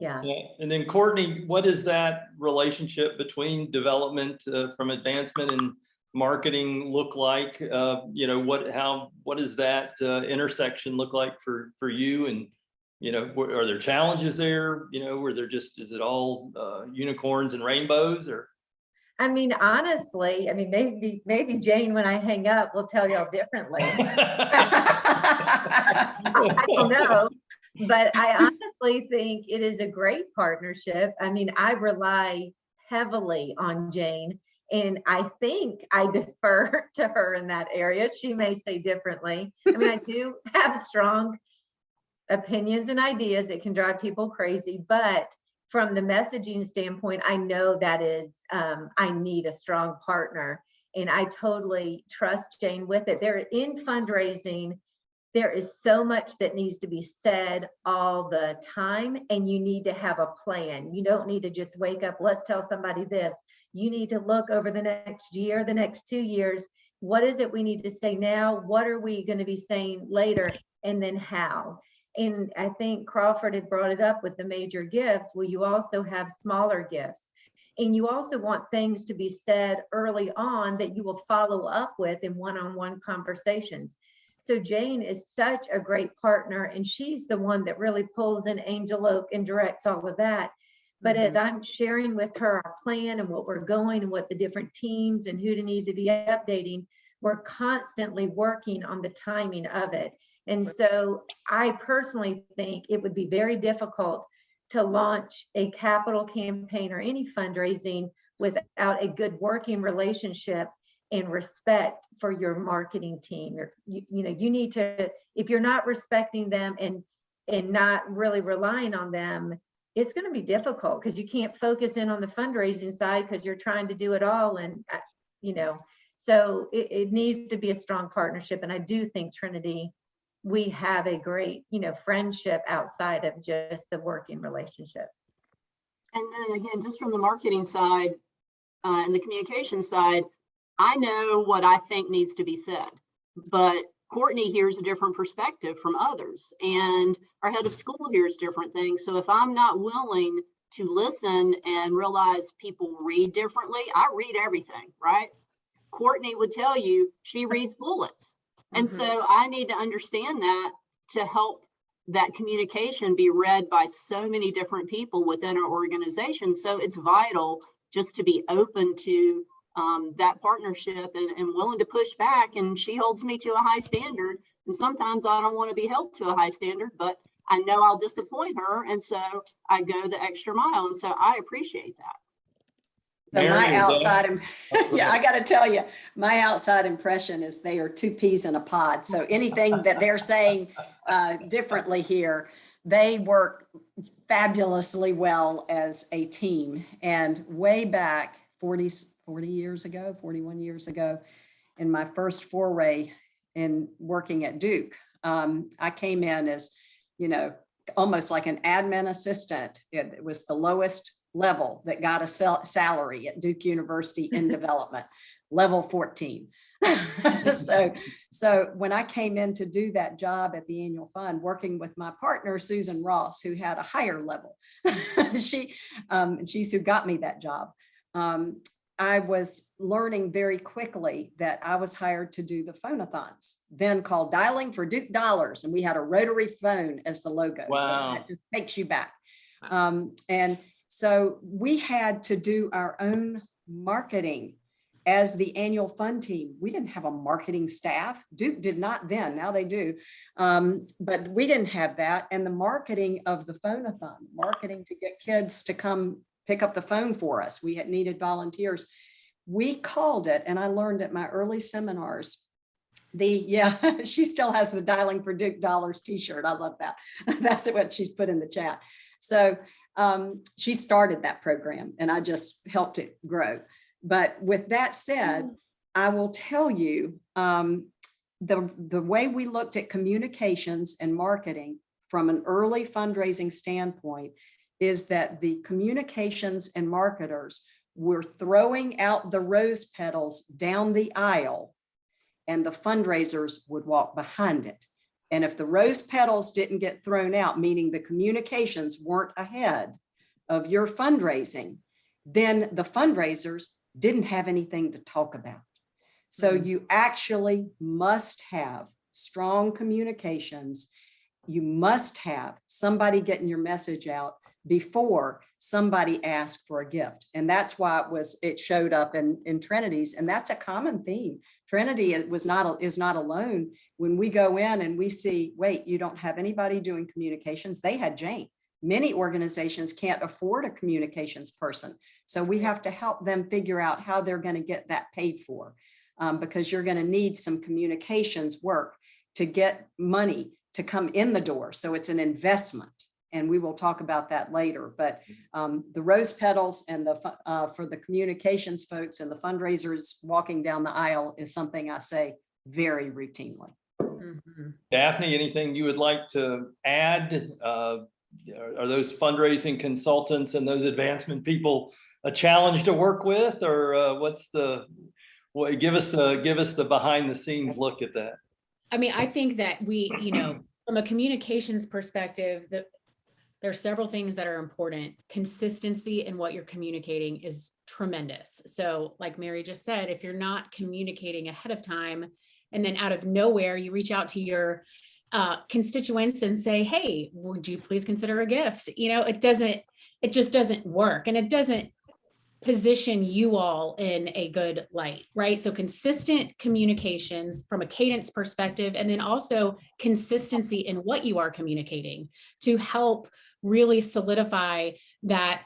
Yeah. And then Courtney, what is that relationship between development from advancement and marketing look like? What does that intersection look like for you? And are there challenges there? Where they're just, is it all unicorns and rainbows, or? I mean, honestly, maybe Jane, when I hang up, will tell y'all differently. I don't know, but I honestly think it is a great partnership. I mean, I rely heavily on Jane, and I think I defer to her in that area. She may say differently. I mean, I do have strong opinions and ideas that can drive people crazy, but from the messaging standpoint, I know that is, I need a strong partner, and I totally trust Jane with it. They're in fundraising. there is so much that needs to be said all the time, and you need to have a plan. You don't need to just wake up, let's tell somebody this. You need to look over the next year, the next 2 years. What is it we need to say now? What are we going to be saying later? And then how? And I think Crawford had brought it up with the major gifts. Well, you also have smaller gifts. And you also want things to be said early on that you will follow up with in one-on-one conversations. So Jane is such a great partner, and she's the one that really pulls in Angel Oak and directs all of that. But as I'm sharing with her our plan and what we're going and what the different teams and who needs to be updating, we're constantly working on the timing of it. And so I personally think it would be very difficult to launch a capital campaign or any fundraising without a good working relationship and respect for your marketing team. You know, you need to, if you're not respecting them and not really relying on them, it's going to be difficult because you can't focus in on the fundraising side because you're trying to do it all. And, you know, so it needs to be a strong partnership. And I do think Trinity, we have a great, you know, friendship outside of just the working relationship. And then again, just from the marketing side and the communication side, I know what I think needs to be said, but Courtney hears a different perspective from others, and our head of school hears different things. So if I'm not willing to listen and realize people read differently, I read everything, right? Courtney would tell you she reads bullets. And so I need to understand that to help that communication be read by so many different people within our organization. So it's vital just to be open to that partnership and willing to push back. And she holds me to a high standard. And sometimes I don't want to be held to a high standard, but I know I'll disappoint her. And so I go the extra mile. And so I appreciate that. So Mary, my you're done? outside, yeah, I got to tell you, my outside impression is they are two peas in a pod. So anything that they're saying differently here, they work fabulously well as a team. And way back 40 years ago, 41 years ago, in my first foray in working at Duke, I came in as, you know, almost like an admin assistant. It was the lowest level that got a salary at Duke University in development, level 14. So when I came in to do that job at the annual fund, working with my partner, Susan Ross, who had a higher level, she's who got me that job. I was learning very quickly that I was hired to do the phonathons, then called Dialing for Duke Dollars. And we had a rotary phone as the logo. Wow. So that just takes you back. And so we had to do our own marketing as the annual fund team. We didn't have a marketing staff. Duke did not then, now they do. But we didn't have that. And the marketing of the phonathon, marketing to get kids to come pick up the phone for us. We had needed volunteers. We called it, and I learned at my early seminars, she still has the Dialing for Duke Dollars t-shirt. I love that. That's what she's put in the chat. So she started that program and I just helped it grow. But with that said, I will tell you the way we looked at communications and marketing from an early fundraising standpoint is that the communications and marketers were throwing out the rose petals down the aisle and the fundraisers would walk behind it. And if the rose petals didn't get thrown out, meaning the communications weren't ahead of your fundraising, then the fundraisers didn't have anything to talk about. So you actually must have strong communications. You must have somebody getting your message out before somebody asked for a gift. And that's why it showed up in Trinity's. And that's a common theme. Trinity is not alone. When we go in and we see, wait, you don't have anybody doing communications. They had Jane. Many organizations can't afford a communications person. So we have to help them figure out how they're going to get that paid for, because you're going to need some communications work to get money to come in the door. So it's an investment. And we will talk about that later. But the rose petals and for the communications folks and the fundraisers walking down the aisle is something I say very routinely. Daphne, anything you would like to add? Are those fundraising consultants and those advancement people a challenge to work with, or give us the behind the scenes look at that? I mean, I think that we, from a communications perspective, that there are several things that are important. Consistency in what you're communicating is tremendous. So like Mary just said, if you're not communicating ahead of time, and then out of nowhere, you reach out to your constituents and say, hey, would you please consider a gift? It just doesn't work. And it doesn't position you all in a good light, right? So consistent communications from a cadence perspective, and then also consistency in what you are communicating to help really solidify that,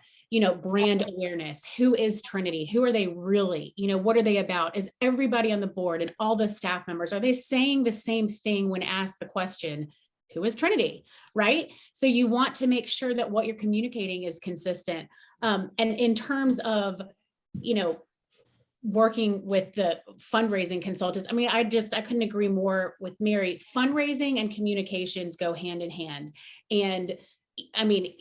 brand awareness. Who is Trinity? Who are they really? What are they about? Is everybody on the board and all the staff members, are they saying the same thing when asked the question, who is Trinity, right? So you want to make sure that what you're communicating is consistent. And in terms of, working with the fundraising consultants, I mean, I couldn't agree more with Mary. Fundraising and communications go hand in hand. And I mean,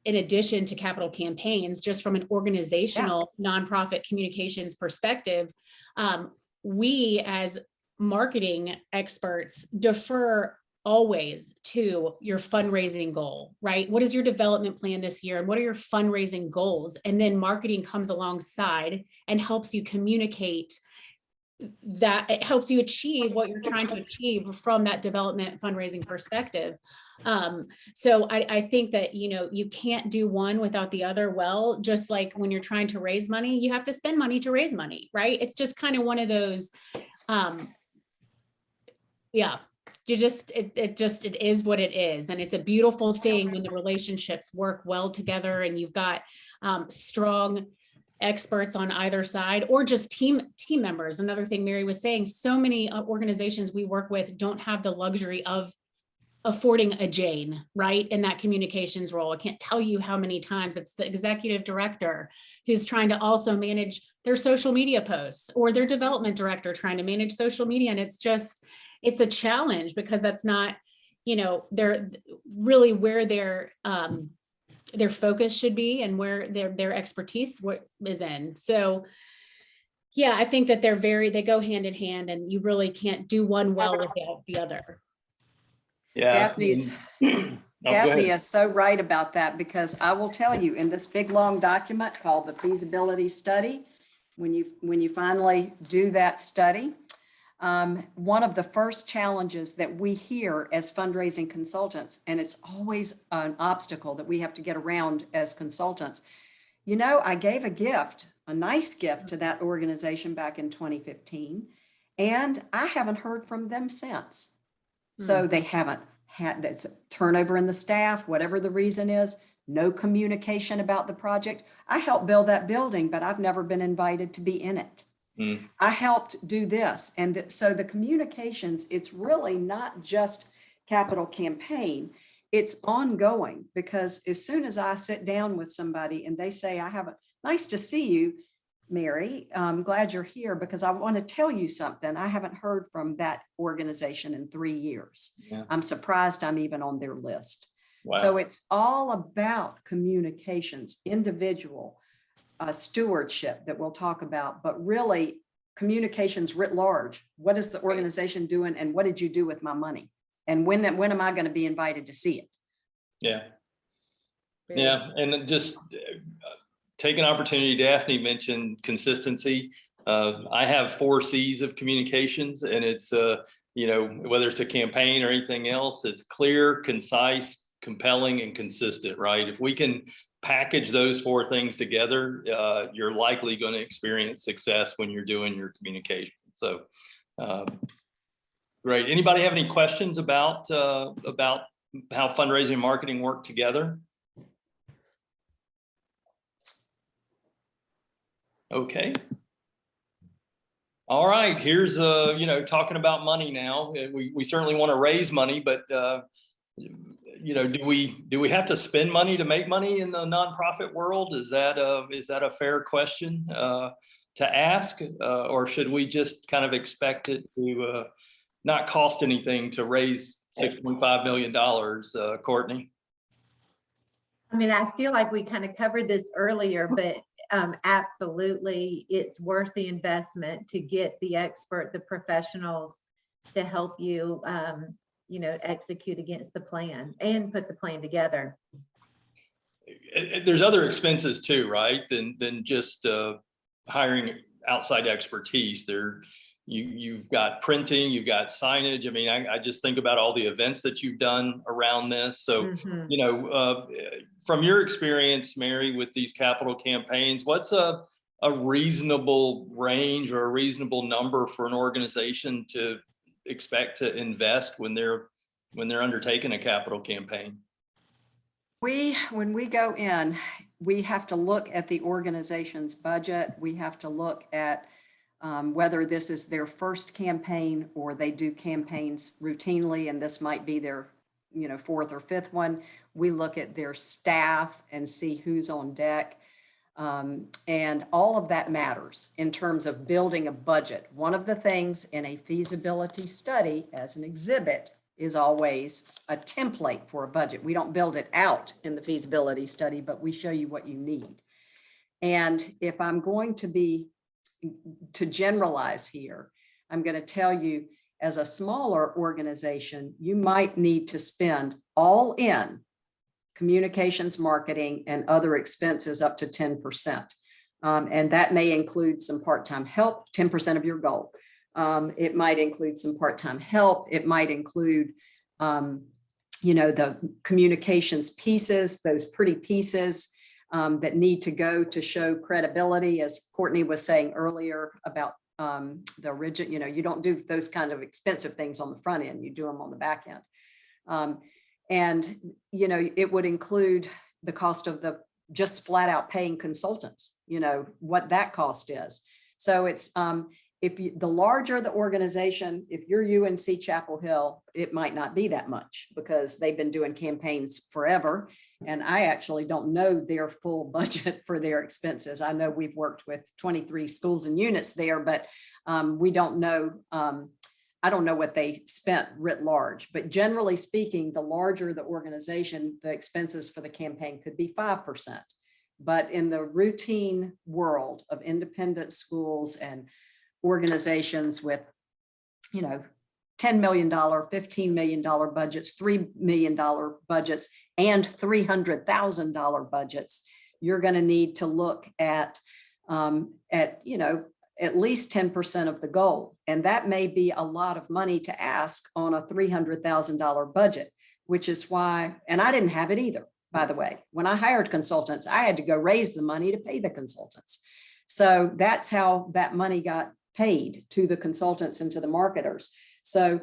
in addition to capital campaigns, just from an organizational nonprofit communications perspective, we as marketing experts defer always to your fundraising goal, right? What is your development plan this year? And what are your fundraising goals? And then marketing comes alongside and helps you communicate that. It helps you achieve what you're trying to achieve from that development fundraising perspective. So I think that, you can't do one without the other. Well, just like when you're trying to raise money, you have to spend money to raise money, right? It's just kind of one of those, it is what it is. And it's a beautiful thing when the relationships work well together and you've got strong experts on either side, or just team members. Another thing Mary was saying, so many organizations we work with don't have the luxury of affording a Jane, right, in that communications role. I can't tell you how many times it's the executive director who's trying to also manage their social media posts, or their development director trying to manage social media. And it's a challenge because that's not, they're really where their focus should be and where their expertise is in. So yeah, I think that they go hand in hand, and you really can't do one well without the other. Yeah. Daphne is so right about that, because I will tell you, in this big long document called the feasibility study, when you finally do that study, one of the first challenges that we hear as fundraising consultants, and it's always an obstacle that we have to get around as consultants. I gave a nice gift to that organization back in 2015, and I haven't heard from them since. So they haven't had that's turnover in the staff, whatever the reason is, no communication about the project. I helped build that building, but I've never been invited to be in it. I helped do this. And so the communications, it's really not just capital campaign, it's ongoing, because as soon as I sit down with somebody and they say, nice to see you, Mary, I'm glad you're here because I want to tell you something. I haven't heard from that organization in 3 years. Yeah. I'm surprised I'm even on their list. Wow. So it's all about communications, individual stewardship that we'll talk about, but really communications writ large. What is the organization doing, and what did you do with my money? And when am I going to be invited to see it? Yeah. Yeah. And just take an opportunity. Daphne mentioned consistency. I have 4 C's of communications, and it's, whether it's a campaign or anything else, it's clear, concise, compelling, and consistent, right? If we can package those 4 things together, you're likely going to experience success when you're doing your communication. So, great. Anybody have any questions about how fundraising and marketing work together? Okay. All right. Here's talking about money now. We certainly want to raise money, but do we have to spend money to make money in the nonprofit world? Is that a fair question to ask, or should we just kind of expect it to not cost anything to raise $6.5 million, Courtney. I mean, I feel like we kind of covered this earlier, but absolutely, it's worth the investment to get the expert, the professionals to help you, execute against the plan and put the plan together. There's other expenses too, right? Than just hiring outside expertise. You've got printing, you've got signage. I mean, I just think about all the events that you've done around this. So, from your experience, Mary, with these capital campaigns, what's a reasonable range or a reasonable number for an organization to expect to invest when they're undertaking a capital campaign? When we go in, we have to look at the organization's budget. We have to look at whether this is their first campaign or they do campaigns routinely, and this might be their, fourth or fifth one. We look at their staff and see who's on deck. And all of that matters in terms of building a budget. One of the things in a feasibility study as an exhibit is always a template for a budget. We don't build it out in the feasibility study, but we show you what you need. And if I'm going to generalize here, I'm going to tell you, as a smaller organization, you might need to spend all in communications, marketing, and other expenses up to 10%. And that may include some part-time help, 10% of your goal. It might include some part-time help. It might include, the communications pieces, those pretty pieces that need to go to show credibility, as Courtney was saying earlier about the rigid, you don't do those kinds of expensive things on the front end, you do them on the back end. And, it would include the cost of just flat out paying consultants, what that cost is. So it's, the larger the organization, if you're UNC Chapel Hill, it might not be that much because they've been doing campaigns forever. And I actually don't know their full budget for their expenses. I know we've worked with 23 schools and units there, but we don't know. I don't know what they spent writ large, but generally speaking, the larger the organization, the expenses for the campaign could be 5%. But in the routine world of independent schools and organizations with, $10 million, $15 million budgets, $3 million budgets, and $300,000 budgets, you're going to need to look at least 10% of the goal. And that may be a lot of money to ask on a $300,000 budget, which is why, and I didn't have it either, by the way. When I hired consultants, I had to go raise the money to pay the consultants. So that's how that money got paid to the consultants and to the marketers. So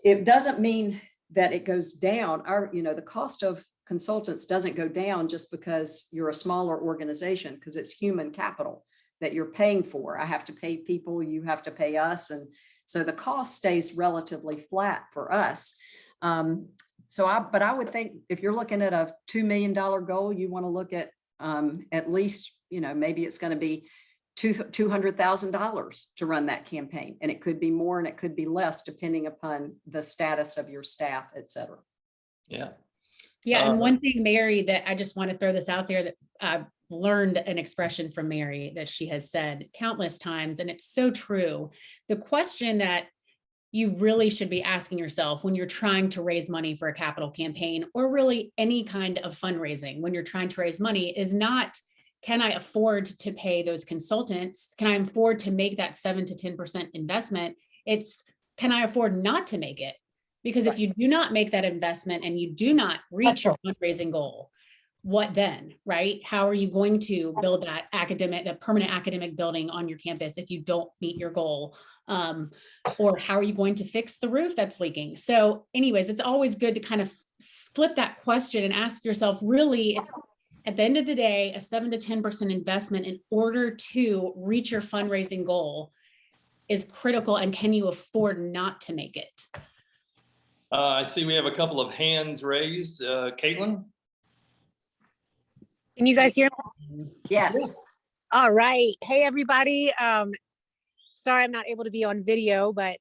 it doesn't mean that it goes down. The cost of consultants doesn't go down just because you're a smaller organization, because it's human capital that you're paying for. I have to pay people, you have to pay us. And so the cost stays relatively flat for us. But I would think if you're looking at a $2 million goal, you want to look at least, maybe it's going to be $200,000 to run that campaign. And it could be more and it could be less depending upon the status of your staff, et cetera. Yeah. Yeah. And one thing, Mary, that I just want to throw this out there, that I've learned an expression from Mary that she has said countless times, and it's so true. The question that you really should be asking yourself when you're trying to raise money for a capital campaign, or really any kind of fundraising, when you're trying to raise money, is not, can I afford to pay those consultants? Can I afford to make that 7 to 10% investment? It's, can I afford not to make it? Because if you do not make that investment and you do not reach your fundraising goal, what then, right? How are you going to build that permanent academic building on your campus if you don't meet your goal? Or how are you going to fix the roof that's leaking? So anyways, it's always good to kind of flip that question and ask yourself, really, at the end of the day, a 7 to 10% investment in order to reach your fundraising goal is critical. And can you afford not to make it? I see we have a couple of hands raised. Caitlin? Can you guys hear me? Yes. All right. Hey, everybody. sorry I'm not able to be on video, but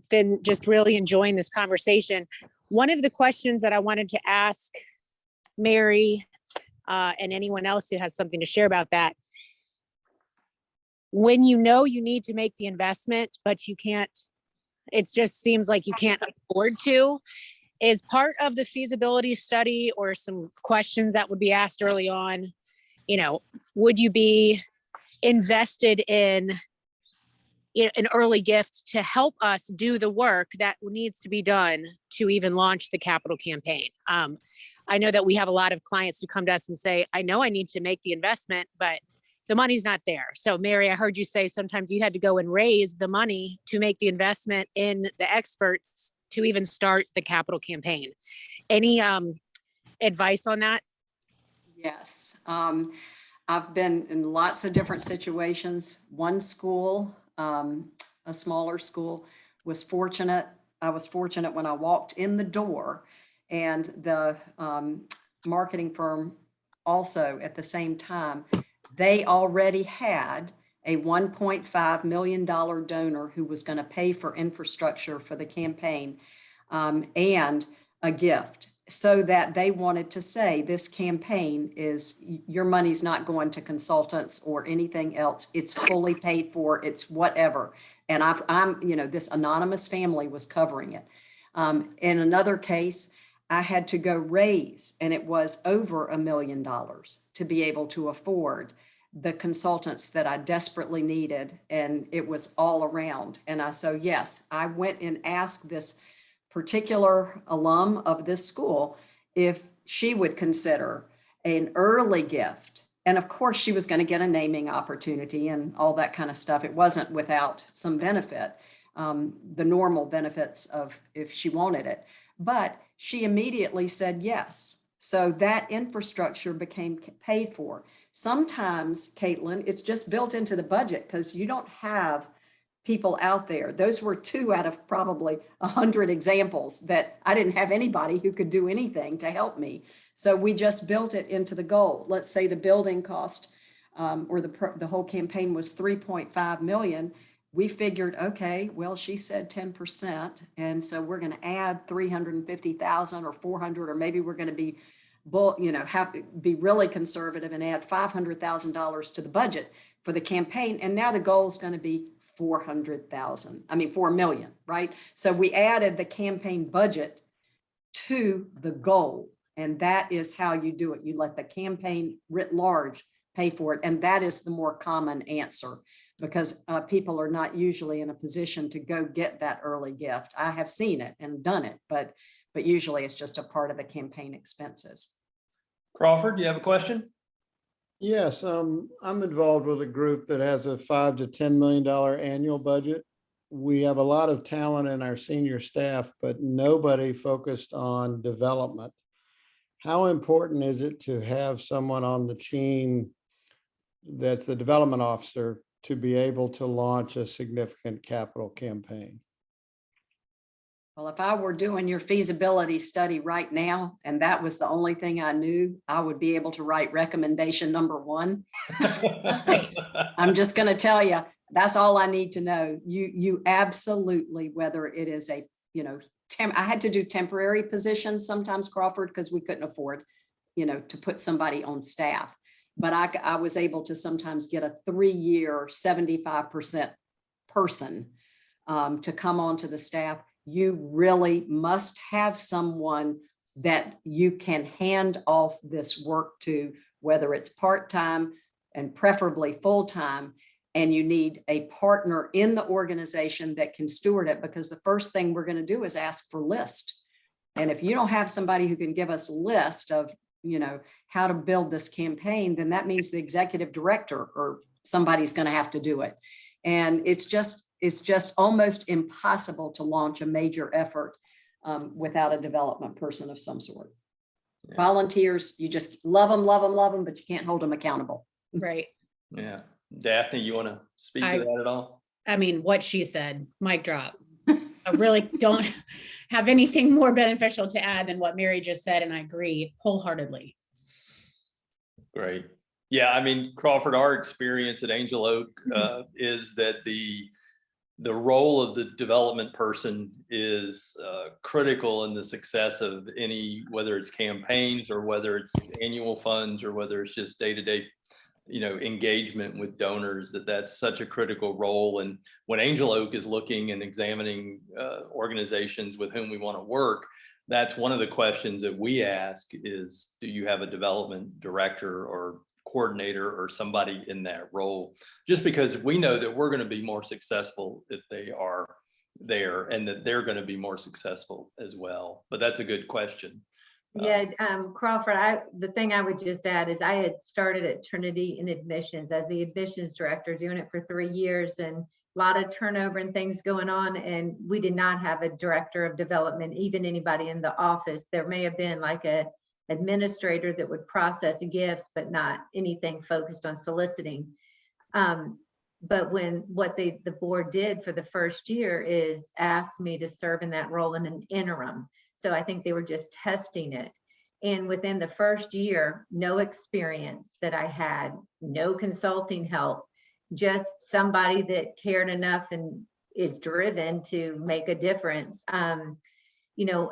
been just really enjoying this conversation. One of the questions that I wanted to ask Mary and anyone else who has something to share about that, when you know you need to make the investment, but you can't, it just seems like you can't afford to, is part of the feasibility study or some questions that would be asked early on, you know, would you be invested in an early gift to help us do the work that needs to be done to even launch the capital campaign? I know that we have a lot of clients who come to us and say, I know I need to make the investment, but the money's not there. So Mary, I heard you say sometimes you had to go and raise the money to make the investment in the experts to even start the capital campaign. Any advice on that? Yes. I've been in lots of different situations. One school, a smaller school, was fortunate. I was fortunate when I walked in the door, and the marketing firm also at the same time, they already had a $1.5 million donor who was going to pay for infrastructure for the campaign and a gift, so that they wanted to say this campaign is, your money's not going to consultants or anything else. It's fully paid for. It's whatever. And I'm, you know, this anonymous family was covering it. In another case, I had to go raise, and it was over $1 million to be able to afford the consultants that I desperately needed. And it was all around. And so, yes, I went and asked this particular alum of this school if she would consider an early gift. And of course, she was going to get a naming opportunity and all that kind of stuff. It wasn't without some benefit, the normal benefits of if she wanted it. But she immediately said yes. So that infrastructure became paid for. Sometimes, Caitlin, it's just built into the budget because you don't have people out there. Those were 2 out of probably 100 examples that I didn't have anybody who could do anything to help me. So we just built it into the goal. Let's say the building cost or the whole campaign was 3.5 million. We figured, okay, well, she said 10%. And so we're going to add 350,000 or 400, or maybe we're going to be, be really conservative and add $500,000 to the budget for the campaign. And now the goal is going to be 4 million, right? So we added the campaign budget to the goal. And that is how you do it. You let the campaign writ large pay for it. And that is the more common answer, because people are not usually in a position to go get that early gift. I have seen it and done it, but usually it's just a part of the campaign expenses. Crawford, do you have a question? Yes, I'm involved with a group that has a $5 to $10 million annual budget. We have a lot of talent in our senior staff, but nobody focused on development. How important is it to have someone on the team that's the development officer to be able to launch a significant capital campaign? Well, if I were doing your feasibility study right now, and that was the only thing I knew, I would be able to write recommendation number 1. I'm just going to tell you, that's all I need to know. You absolutely, whether it is a, I had to do temporary positions sometimes, Crawford, because we couldn't afford, to put somebody on staff. But I was able to sometimes get a 3-year, 75% person to come onto the staff. You really must have someone that you can hand off this work to, whether it's part-time and preferably full-time, and you need a partner in the organization that can steward it, because the first thing we're going to do is ask for list. And if you don't have somebody who can give us a list of, how to build this campaign, then that means the executive director or somebody's going to have to do it. And it's just almost impossible to launch a major effort without a development person of some sort. Yeah. Volunteers, you just love them, but you can't hold them accountable. Right. Yeah. Daphne, you want to speak to that at all? I mean, what she said, mic drop. I really don't have anything more beneficial to add than what Mary just said, and I agree wholeheartedly. Great. Yeah, I mean, Crawford, our experience at Angel Oak is that the the role of the development person is critical in the success of any, whether it's campaigns or whether it's annual funds or whether it's just day-to-day, engagement with donors, that's such a critical role. And when Angel Oak is looking and examining organizations with whom we want to work, that's one of the questions that we ask is, do you have a development director or coordinator or somebody in that role? Just because we know that we're going to be more successful if they are there, and that they're going to be more successful as well. But that's a good question. Yeah, Crawford, the thing I would just add is I had started at Trinity in admissions as the admissions director, doing it for 3 years, and a lot of turnover and things going on. And we did not have a director of development, even anybody in the office. There may have been like a administrator that would process gifts, but not anything focused on soliciting. But what the board did for the first year is asked me to serve in that role in an interim. So I think they were just testing it. And within the first year, no experience that I had, no consulting help, just somebody that cared enough and is driven to make a difference,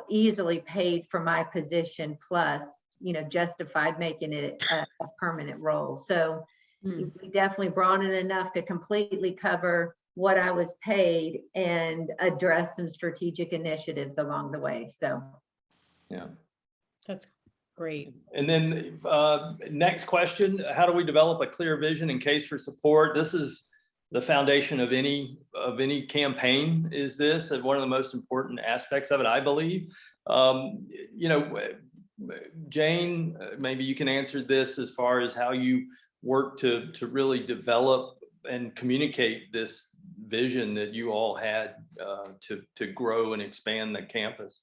easily paid for my position, plus, justified making it a permanent role. So we definitely brought in enough to completely cover what I was paid and address some strategic initiatives along the way. So, yeah, That's great. And then next question: how do we develop a clear vision and case for support? This is the foundation of any campaign. Is this one of the most important aspects of it, I believe. Jane, maybe you can answer this as far as how you work to really develop and communicate this vision that you all had to grow and expand the campus.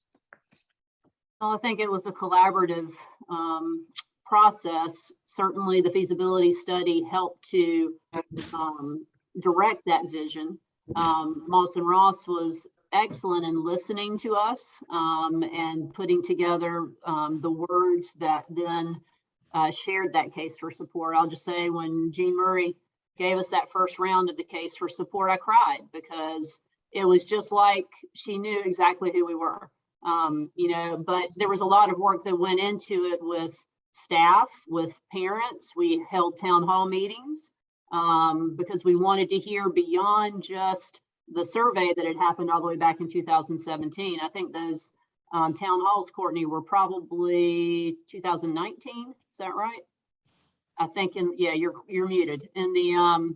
Well, I think it was a collaborative process. Certainly the feasibility study helped to direct that vision. Moss+ross was excellent in listening to us and putting together the words that then shared that case for support. I'll just say, when Jean Murray gave us that first round of the case for support, I cried, because it was just like she knew exactly who we were. But there was a lot of work that went into it with staff, with parents. We held town hall meetings because we wanted to hear beyond just the survey that had happened all the way back in 2017. I think those town halls, Courtney, were probably 2019. Is that right? I think you're muted in the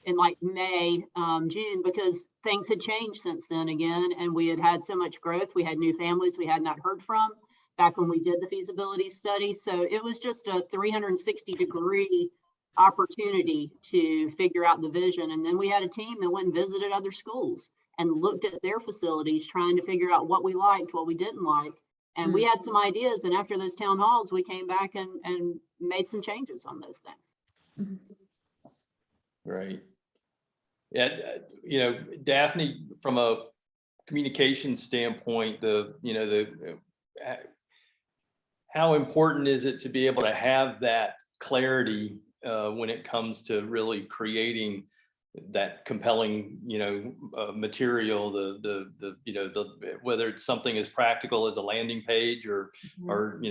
in like May, June, because things had changed since then again, and we had so much growth. We had new families we had not heard from back when we did the feasibility study. So it was just a 360-degree opportunity to figure out the vision. And then we had a team that went and visited other schools and looked at their facilities, trying to figure out what we liked, what we didn't like. And we had some ideas. And after those town halls, we came back and made some changes on those things. Right. Yeah, Daphne, from a communication standpoint, how important is it to be able to have that clarity when it comes to really creating that compelling, material, whether it's something as practical as a landing page or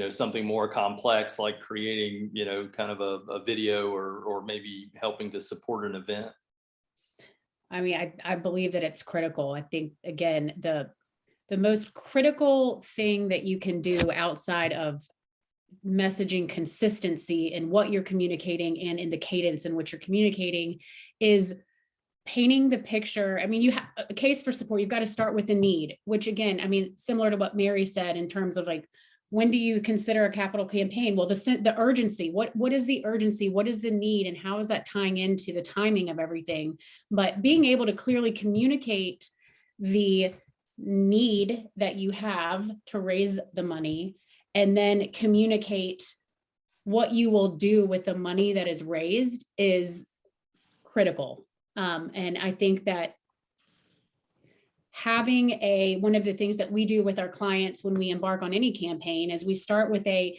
something more complex like creating, kind of a video or maybe helping to support an event? I mean, I believe that it's critical. I think, again, the most critical thing that you can do outside of messaging consistency in what you're communicating and in the cadence in which you're communicating is painting the picture. I mean, you have a case for support. You've got to start with the need, which, again, I mean, similar to what Mary said in terms of like, when do you consider a capital campaign? Well, the urgency, what is the urgency? What is the need? And how is that tying into the timing of everything? But being able to clearly communicate the need that you have to raise the money, and then communicate what you will do with the money that is raised is critical. And I think that having one of the things that we do with our clients when we embark on any campaign is we start with a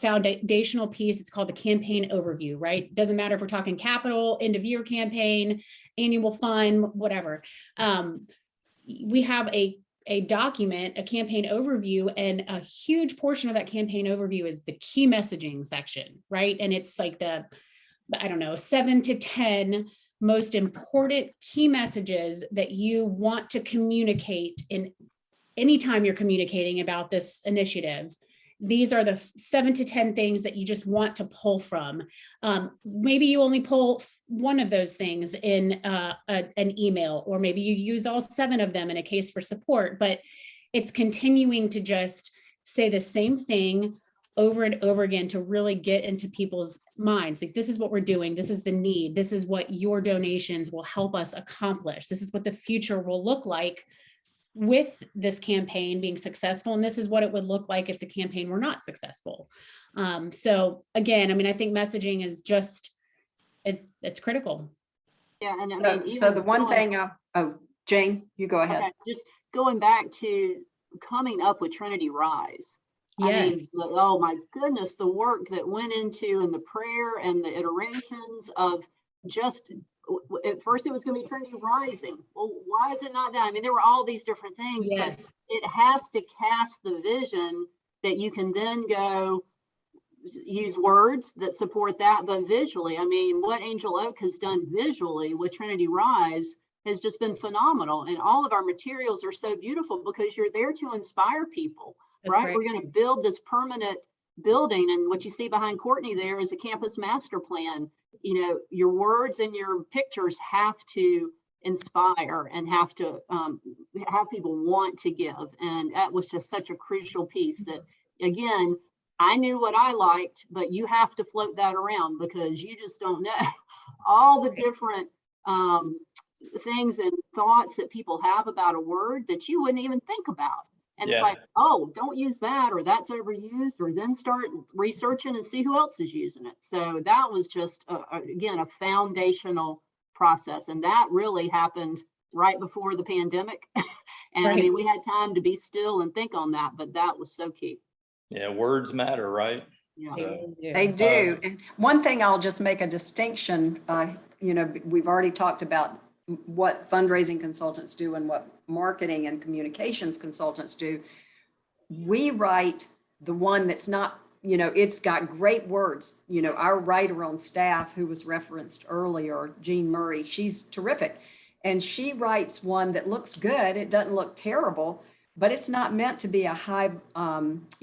foundational piece. It's called the campaign overview, right? Doesn't matter if we're talking capital, end of year campaign, annual fund, whatever. We have a document, a campaign overview, and a huge portion of that campaign overview is the key messaging section, right? And it's like 7 to 10 most important key messages that you want to communicate in anytime you're communicating about this initiative. These are the 7 to 10 things that you just want to pull from. Maybe you only pull one of those things in an email, or maybe you use all 7 of them in a case for support, but it's continuing to just say the same thing over and over again to really get into people's minds. Like, this is what we're doing. This is the need. This is what your donations will help us accomplish. This is what the future will look like with this campaign being successful. And this is what it would look like if the campaign were not successful. So again, I mean, I think messaging is just, it's critical. Yeah, and I mean, So the one thing, Jane, you go ahead. okay, just going back to coming up with Trinity Rise. I mean, Yes. oh my goodness, the work that went into and the prayer and the iterations of just, at first it was going to be Trinity Rising. Well, why is it not that? I mean, there were all these different things, but Yes. it has to cast the vision that you can then go use words that support that, but visually, I mean, what Angel Oak has done visually with Trinity Rise has just been phenomenal. And all of our materials are so beautiful because you're there to inspire people. Right? We're going to build this permanent building, and what you see behind Courtney there is a campus master plan. You know, your words and your pictures have to inspire and have to have people want to give. And that was just such a crucial piece that, again, I knew what I liked, but you have to float that around because you just don't know all the different things and thoughts that people have about a word that you wouldn't even think about. And it's like, oh, don't use that, or that's overused, or then start researching and see who else is using it. So that was just, again, a foundational process. And that really happened right before the pandemic. And I mean, we had time to be still and think on that, but that was so key. Yeah, words matter, right? Yeah. They do. And one thing I'll just make a distinction, we've already talked about what fundraising consultants do and what marketing and communications consultants do. We write the one that's not, it's got great words. Our writer on staff who was referenced earlier, Jean Murray, she's terrific. And she writes one that looks good. It doesn't look terrible, but it's not meant to be a high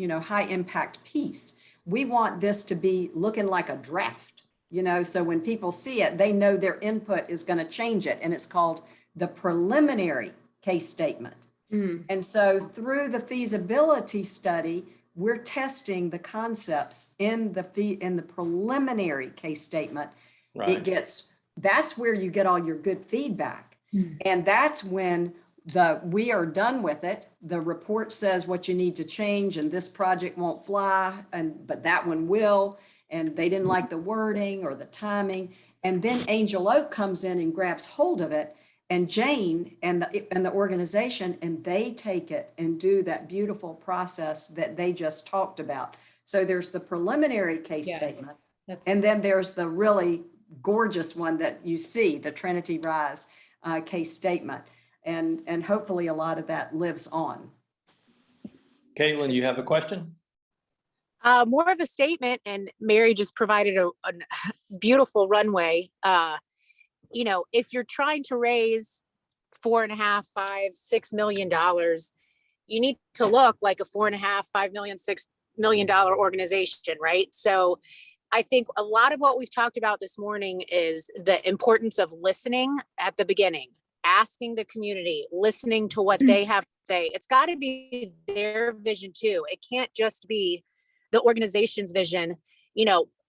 impact piece. We want this to be looking like a draft. So when people see it, they know their input is going to change it. And it's called the preliminary case statement. And so through the feasibility study, we're testing the concepts in the preliminary case statement. Right. That's where you get all your good feedback. And that's when we are done with it. The report says what you need to change, and this project won't fly, but that one will. And they didn't like the wording or the timing. And then Angel Oak comes in and grabs hold of it, and Jane and the organization, and they take it and do that beautiful process that they just talked about. So there's the preliminary case statement. And then there's the really gorgeous one that you see, the Trinity Rise case statement. And hopefully a lot of that lives on. Caitlin, you have a question? More of a statement, and Mary just provided a beautiful runway. If you're trying to raise $4.5, $5, $6 million, you need to look like a $4.5, $5 million, $6 million organization, right? So I think a lot of what we've talked about this morning is the importance of listening at the beginning, asking the community, listening to what they have to say. It's got to be their vision too. It can't just be the organization's vision.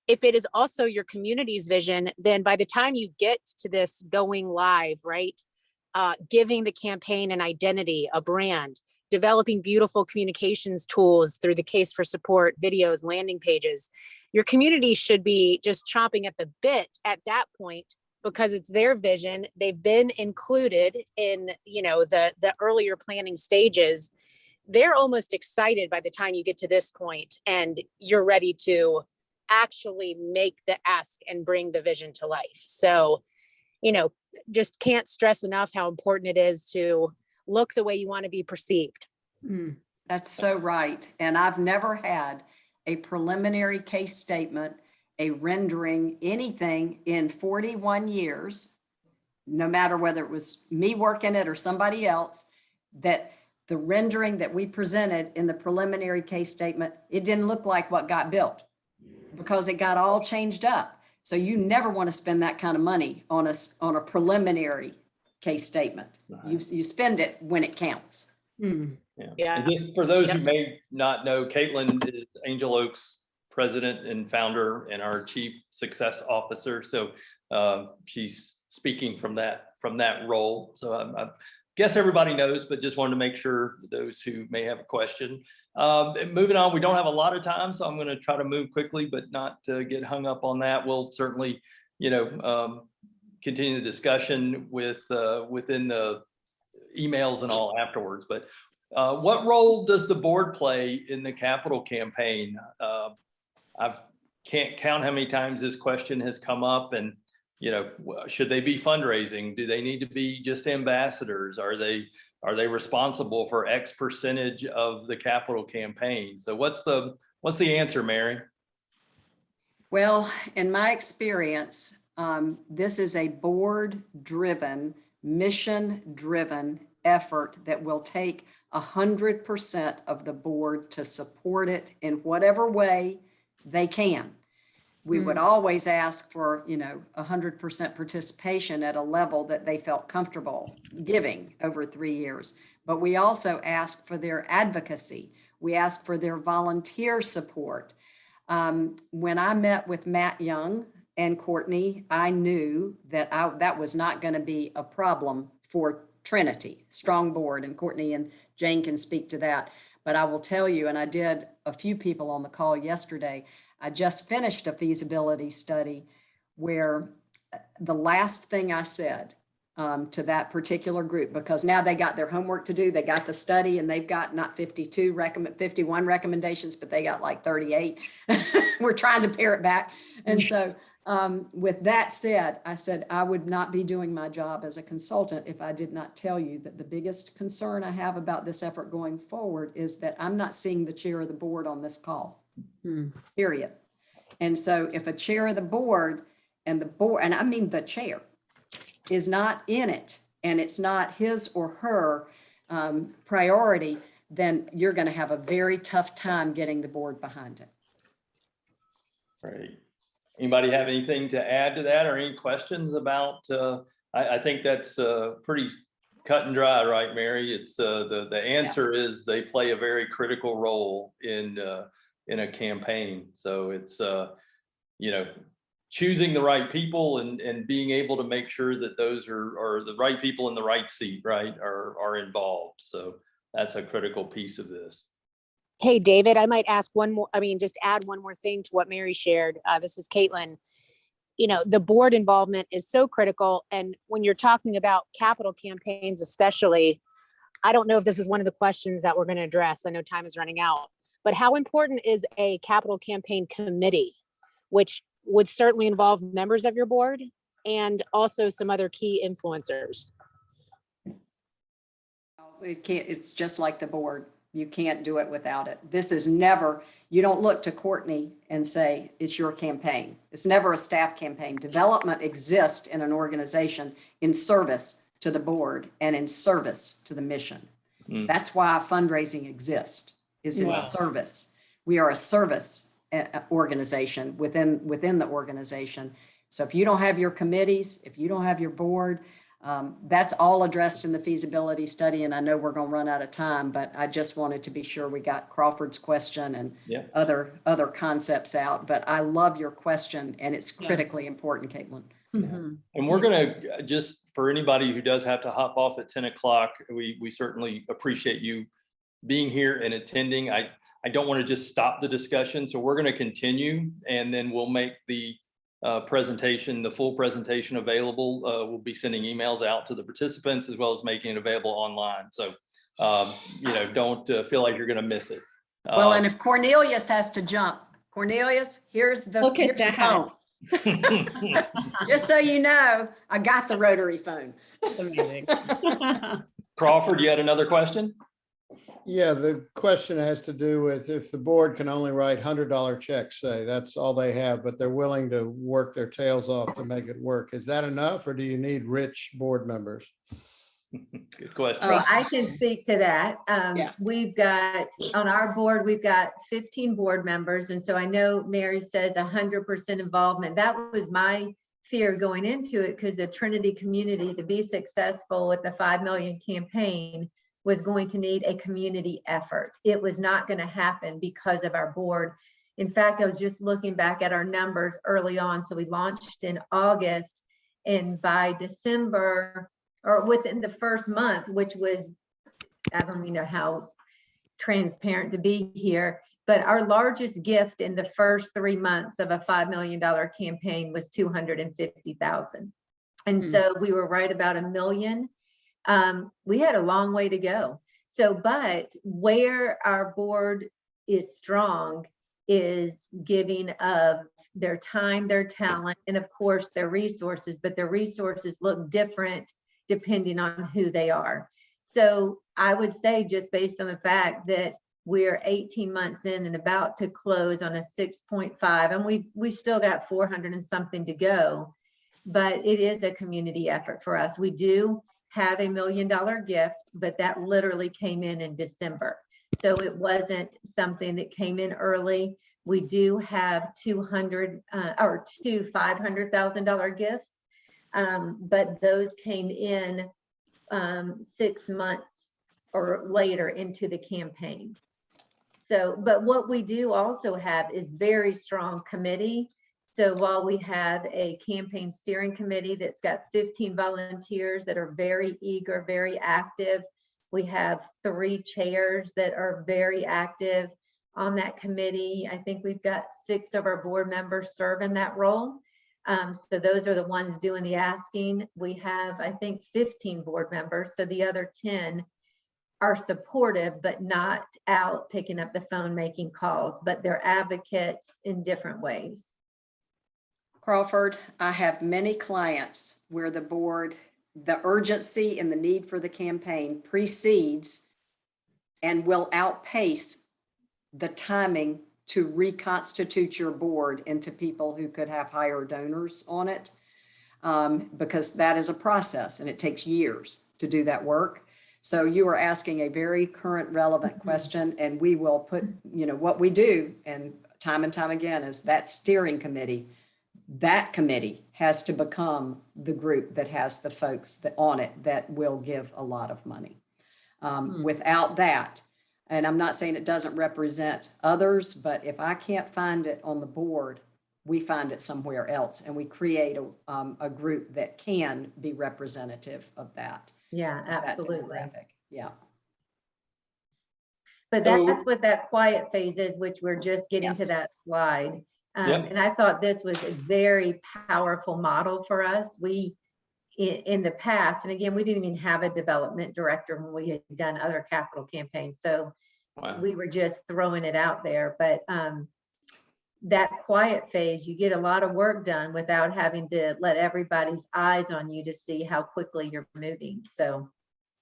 If it is also your community's vision, then by the time you get to this going live, right, giving the campaign an identity, a brand, developing beautiful communications tools through the case for support, videos, landing pages, your community should be just chomping at the bit at that point because it's their vision. They've been included in, the earlier planning stages. They're almost excited by the time you get to this point and you're ready to actually make the ask and bring the vision to life. So, just can't stress enough how important it is to look the way you want to be perceived. That's so right. And I've never had a preliminary case statement, a rendering, anything in 41 years, no matter whether it was me working it or somebody else, that the rendering that we presented in the preliminary case statement, it didn't look like what got built because it got all changed up. So you never want to spend that kind of money on a preliminary case statement. You spend it when it counts. Yeah. And just for those who Yep. may not know, Caitlin is Angel Oak's president and founder and our chief success officer. So she's speaking from that role. So I guess everybody knows, but just wanted to make sure those who may have a question. Moving on, we don't have a lot of time, so I'm going to try to move quickly, but not get hung up on that. We'll certainly, continue the discussion within the emails and all afterwards. But what role does the board play in the capital campaign? I can't count how many times this question has come up, and should they be fundraising? Do they need to be just ambassadors? Are they responsible for X percentage of the capital campaign? So what's the answer, Mary? Well, in my experience, this is a board-driven, mission-driven effort that will take 100% of the board to support it in whatever way they can. We would always ask for, 100% participation at a level that they felt comfortable giving over 3 years. But we also ask for their advocacy. We ask for their volunteer support. When I met with Matt Young and Courtney, I knew that that was not going to be a problem for Trinity. Strong board, and Courtney and Jane can speak to that. But I will tell you, and I did a few people on the call yesterday, I just finished a feasibility study where the last thing I said to that particular group, because now they got their homework to do, they got the study, and they've got not 51 recommendations, but they got like 38. We're trying to pare it back. And so with that said, I said, I would not be doing my job as a consultant if I did not tell you that the biggest concern I have about this effort going forward is that I'm not seeing the chair of the board on this call. Period. And so if a chair of the board and I mean the chair, is not in it, and it's not his or her priority, then you're going to have a very tough time getting the board behind it. Great. Anybody have anything to add to that, or any questions about? I think that's pretty cut and dry, right, Mary? It's the answer is they play a very critical role in a campaign. So it's choosing the right people and being able to make sure that those are the right people in the right seat, right, are involved. So that's a critical piece of this. Hey, David, I might ask just add one more thing to what Mary shared. This is Caitlin. The board involvement is so critical. And when you're talking about capital campaigns, especially, I don't know if this is one of the questions that we're going to address. I know time is running out, but how important is a capital campaign committee, which would certainly involve members of your board and also some other key influencers? It's just like the board. You can't do it without it. This is never, you don't look to Courtney and say, it's your campaign. It's never a staff campaign. Development exists in an organization in service to the board and in service to the mission. That's why fundraising exists, is in service. We are a service organization within the organization. So if you don't have your committees, if you don't have your board, that's all addressed in the feasibility study. And I know we're going to run out of time, but I just wanted to be sure we got Crawford's question and other concepts out. But I love your question, and it's critically important, Caitlin. And we're going to, just for anybody who does have to hop off at 10 o'clock, we certainly appreciate you being here and attending. I don't want to just stop the discussion. So we're going to continue, and then we'll make the presentation, the full presentation available. We'll be sending emails out to the participants as well as making it available online. So, don't feel like you're going to miss it. Well, and if Cornelius has to jump, Cornelius, here's the Look at here's the phone. Just so you know, I got the rotary phone. That's amazing. Crawford, you had another question? Yeah, the question has to do with if the board can only write $100 checks, say, that's all they have, but they're willing to work their tails off to make it work. Is that enough, or do you need rich board members? Good question. So I can speak to that. Yeah. We've got, on our board, we've got 15 board members. And so I know Mary says 100% involvement. That was my fear going into it, because the Trinity community, to be successful with the 5 million campaign, was going to need a community effort. It was not going to happen because of our board. In fact, I was just looking back at our numbers early on. So we launched in August, and by December, or within the first month, which was, I don't even know how transparent to be here, but our largest gift in the first 3 months of a $5 million campaign was $250,000. And so we were right about $1 million. We had a long way to go. So, but where our board is strong is giving of their time, their talent, and of course their resources, but their resources look different depending on who they are. So I would say, just based on the fact that we're 18 months in and about to close on a 6.5, and we've still got 400 and something to go, but it is a community effort for us. We do have $1 million gift, but that literally came in December. So it wasn't something that came in early. We do have two $500,000 gifts, but those came in 6 months or later into the campaign. So, but what we do also have is very strong committee. So while we have a campaign steering committee that's got 15 volunteers that are very eager, very active, we have 3 chairs that are very active on that committee. I think we've got 6 of our board members serve in that role. So those are the ones doing the asking. We have, I think, 15 board members. So the other 10 are supportive, but not out picking up the phone, making calls, but they're advocates in different ways. Crawford, I have many clients where the board, the urgency and the need for the campaign precedes and will outpace the timing to reconstitute your board into people who could have higher donors on it, because that is a process and it takes years to do that work. So you are asking a very current, relevant question, and we will put, what we do, and time again, is that steering committee. That committee has to become the group that has the folks that on it that will give a lot of money. Without that, and I'm not saying it doesn't represent others, but if I can't find it on the board, we find it somewhere else, and we create a group that can be representative of that. Yeah, absolutely. Yeah. But that's what that quiet phase is, which we're just getting to that slide. And I thought this was a very powerful model for us. We, in the past, and again, we didn't even have a development director when we had done other capital campaigns. So we were just throwing it out there. But that quiet phase, you get a lot of work done without having to let everybody's eyes on you to see how quickly you're moving. So,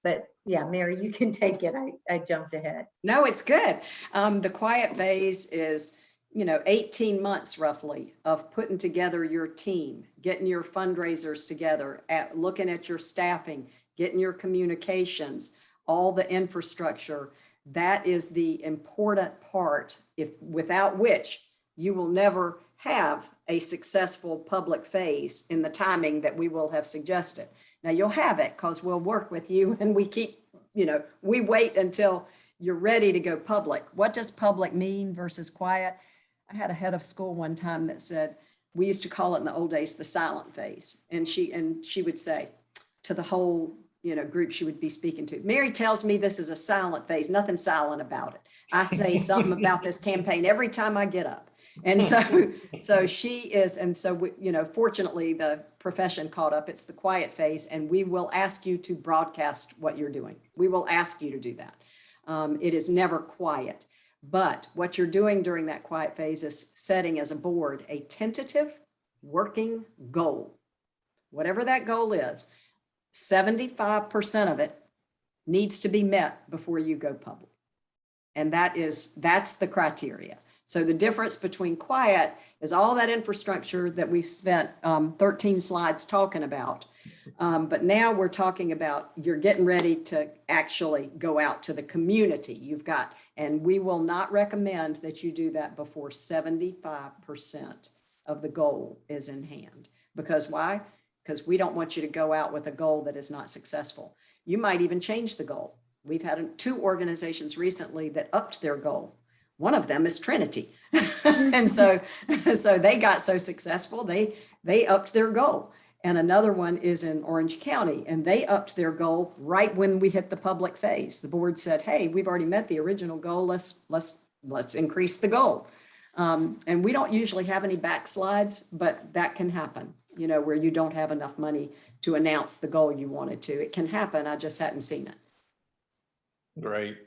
but yeah, Mary, you can take it. I jumped ahead. No, it's good. The quiet phase is, 18 months roughly of putting together your team, getting your fundraisers together, looking at your staffing, getting your communications, all the infrastructure. That is the important part, without which you will never have a successful public phase in the timing that we will have suggested. Now you'll have it because we'll work with you, and we keep, we wait until you're ready to go public. What does public mean versus quiet? I had a head of school one time that said, we used to call it in the old days, the silent phase. And she would say to the whole, group she would be speaking to, Mary tells me this is a silent phase, nothing silent about it. I say something about this campaign every time I get up. And so she is, and so we, you know, fortunately the profession caught up. It's the quiet phase, and we will ask you to broadcast what you're doing. We will ask you to do that. It is never quiet, but what you're doing during that quiet phase is setting as a board a tentative working goal. Whatever that goal is, 75% of it needs to be met before you go public. And that's the criteria. So the difference between quiet is all that infrastructure that we've spent 13 slides talking about. But now we're talking about you're getting ready to actually go out to the community. You've got, and we will not recommend that you do that before 75% of the goal is in hand. Because why? Because we don't want you to go out with a goal that is not successful. You might even change the goal. We've had 2 organizations recently that upped their goal. One of them is Trinity. And so they got so successful, they upped their goal. And another one is in Orange County, and they upped their goal right when we hit the public phase. The board said, hey, we've already met the original goal. Let's increase the goal. And we don't usually have any backslides, but that can happen, you know, where you don't have enough money to announce the goal you wanted to. It can happen. I just hadn't seen it. Great.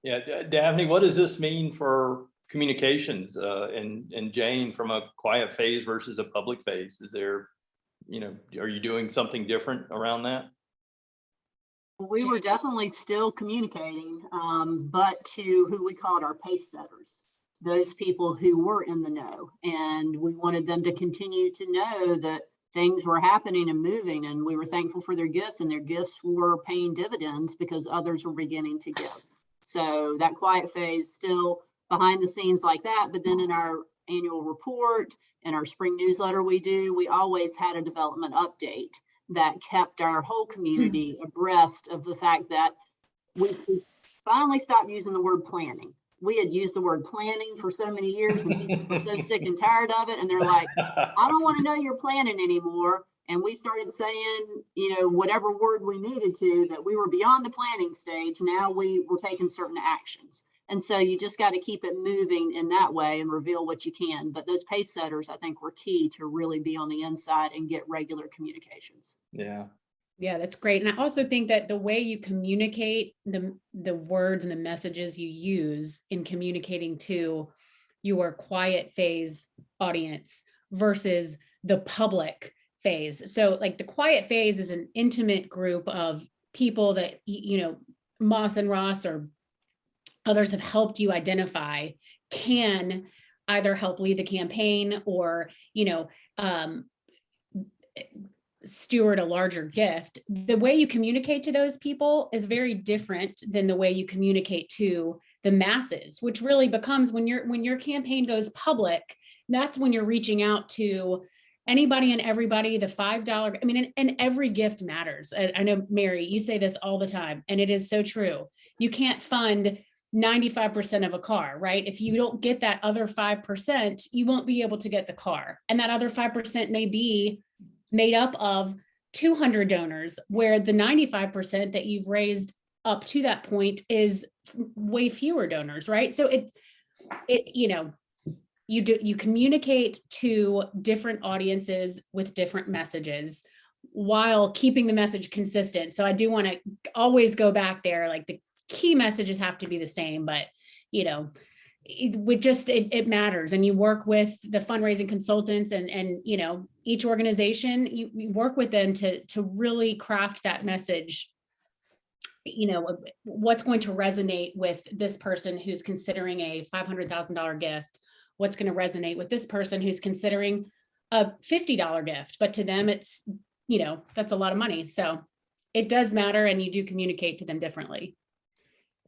Yeah, Daphne, what does this mean for communications and Jane, from a quiet phase versus a public phase? Is there, you know, are you doing something different around that? We were definitely still communicating, but to who we called our pace setters, those people who were in the know. And we wanted them to continue to know that things were happening and moving, and we were thankful for their gifts, and their gifts were paying dividends because others were beginning to give. So that quiet phase still behind the scenes like that, but then in our annual report and our spring newsletter we always had a development update that kept our whole community abreast of the fact that we finally stopped using the word planning. We had used the word planning for so many years, and people were so sick and tired of it. And they're like, I don't want to know you're planning anymore. And we started saying, you know, whatever word we needed to, that we were beyond the planning stage. Now we were taking certain actions. And so you just got to keep it moving in that way and reveal what you can. But those pace setters, I think, were key to really be on the inside and get regular communications. Yeah. Yeah, that's great. And I also think that the way you communicate, the words and the messages you use in communicating to your quiet phase audience versus the public phase. So like the quiet phase is an intimate group of people that, you know, moss+ross or others have helped you identify can either help lead the campaign or, you know, steward a larger gift. The way you communicate to those people is very different than the way you communicate to the masses, which really becomes when your campaign goes public, that's when you're reaching out to anybody and everybody, the $5, I mean, and every gift matters. I know, Mary, you say this all the time, and it is so true. You can't fund 95% of a car, right? If you don't get that other 5%, you won't be able to get the car. And that other 5% may be made up of 200 donors, where the 95% that you've raised up to that point is way fewer donors, right? So you know, you communicate to different audiences with different messages while keeping the message consistent. So I do want to always go back there, like the key messages have to be the same, but you know, it matters. And you work with the fundraising consultants and you know, each organization, you work with them to really craft that message, you know, what's going to resonate with this person who's considering a $500,000 gift, what's going to resonate with this person who's considering a $50 gift, but to them it's, you know, that's a lot of money. So it does matter, and you do communicate to them differently.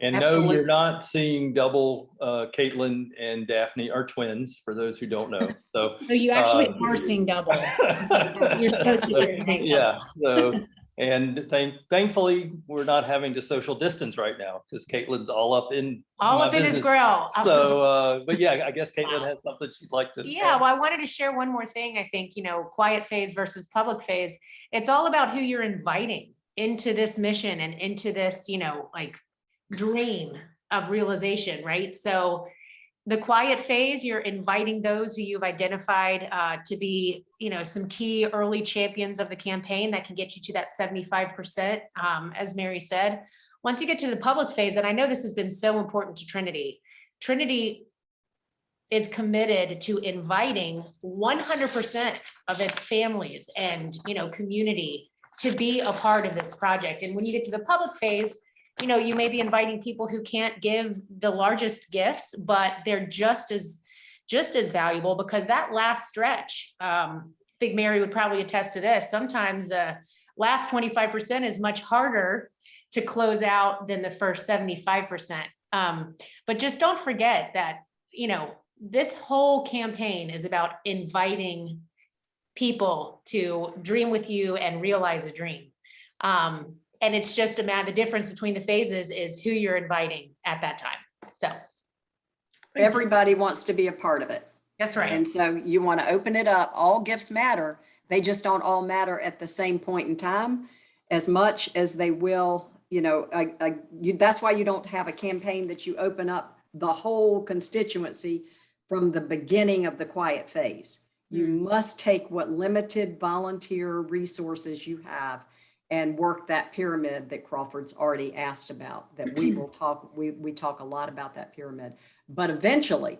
And Absolutely. no, you're not seeing double. Caitlin and Daphne are twins, for those who don't know. So you actually are seeing double. You're supposed to be seeing yeah. So, and thankfully, we're not having to social distance right now because Caitlin's all up in his grill. So, but yeah, I guess Caitlin has something she'd like to. Yeah, well, I wanted to share one more thing. I think, you know, quiet phase versus public phase. It's all about who you're inviting into this mission and into this, you know, like dream of realization, right? So The quiet phase, you're inviting those who you've identified to be, some key early champions of the campaign that can get you to that 75%, as Mary said. Once you get to the public phase, and I know this has been so important to Trinity, Trinity is committed to inviting 100% of its families and, community to be a part of this project. And when you get to the public phase, you may be inviting people who can't give the largest gifts, but they're just as valuable, because that last stretch, I think Mary would probably attest to this. Sometimes the last 25% is much harder to close out than the first 75%. But just don't forget that, this whole campaign is about inviting people to dream with you and realize a dream. And it's just the difference between the phases is who you're inviting at that time. So Everybody wants to be a part of it. that's right. And so you want to open it up. All gifts matter. They just don't all matter at the same point in time as much as they will, that's why you don't have a campaign that you open up the whole constituency from the beginning of the quiet phase. You must take what limited volunteer resources you have and work that pyramid that Crawford's already asked about, that we will talk, we talk a lot about that pyramid. But eventually,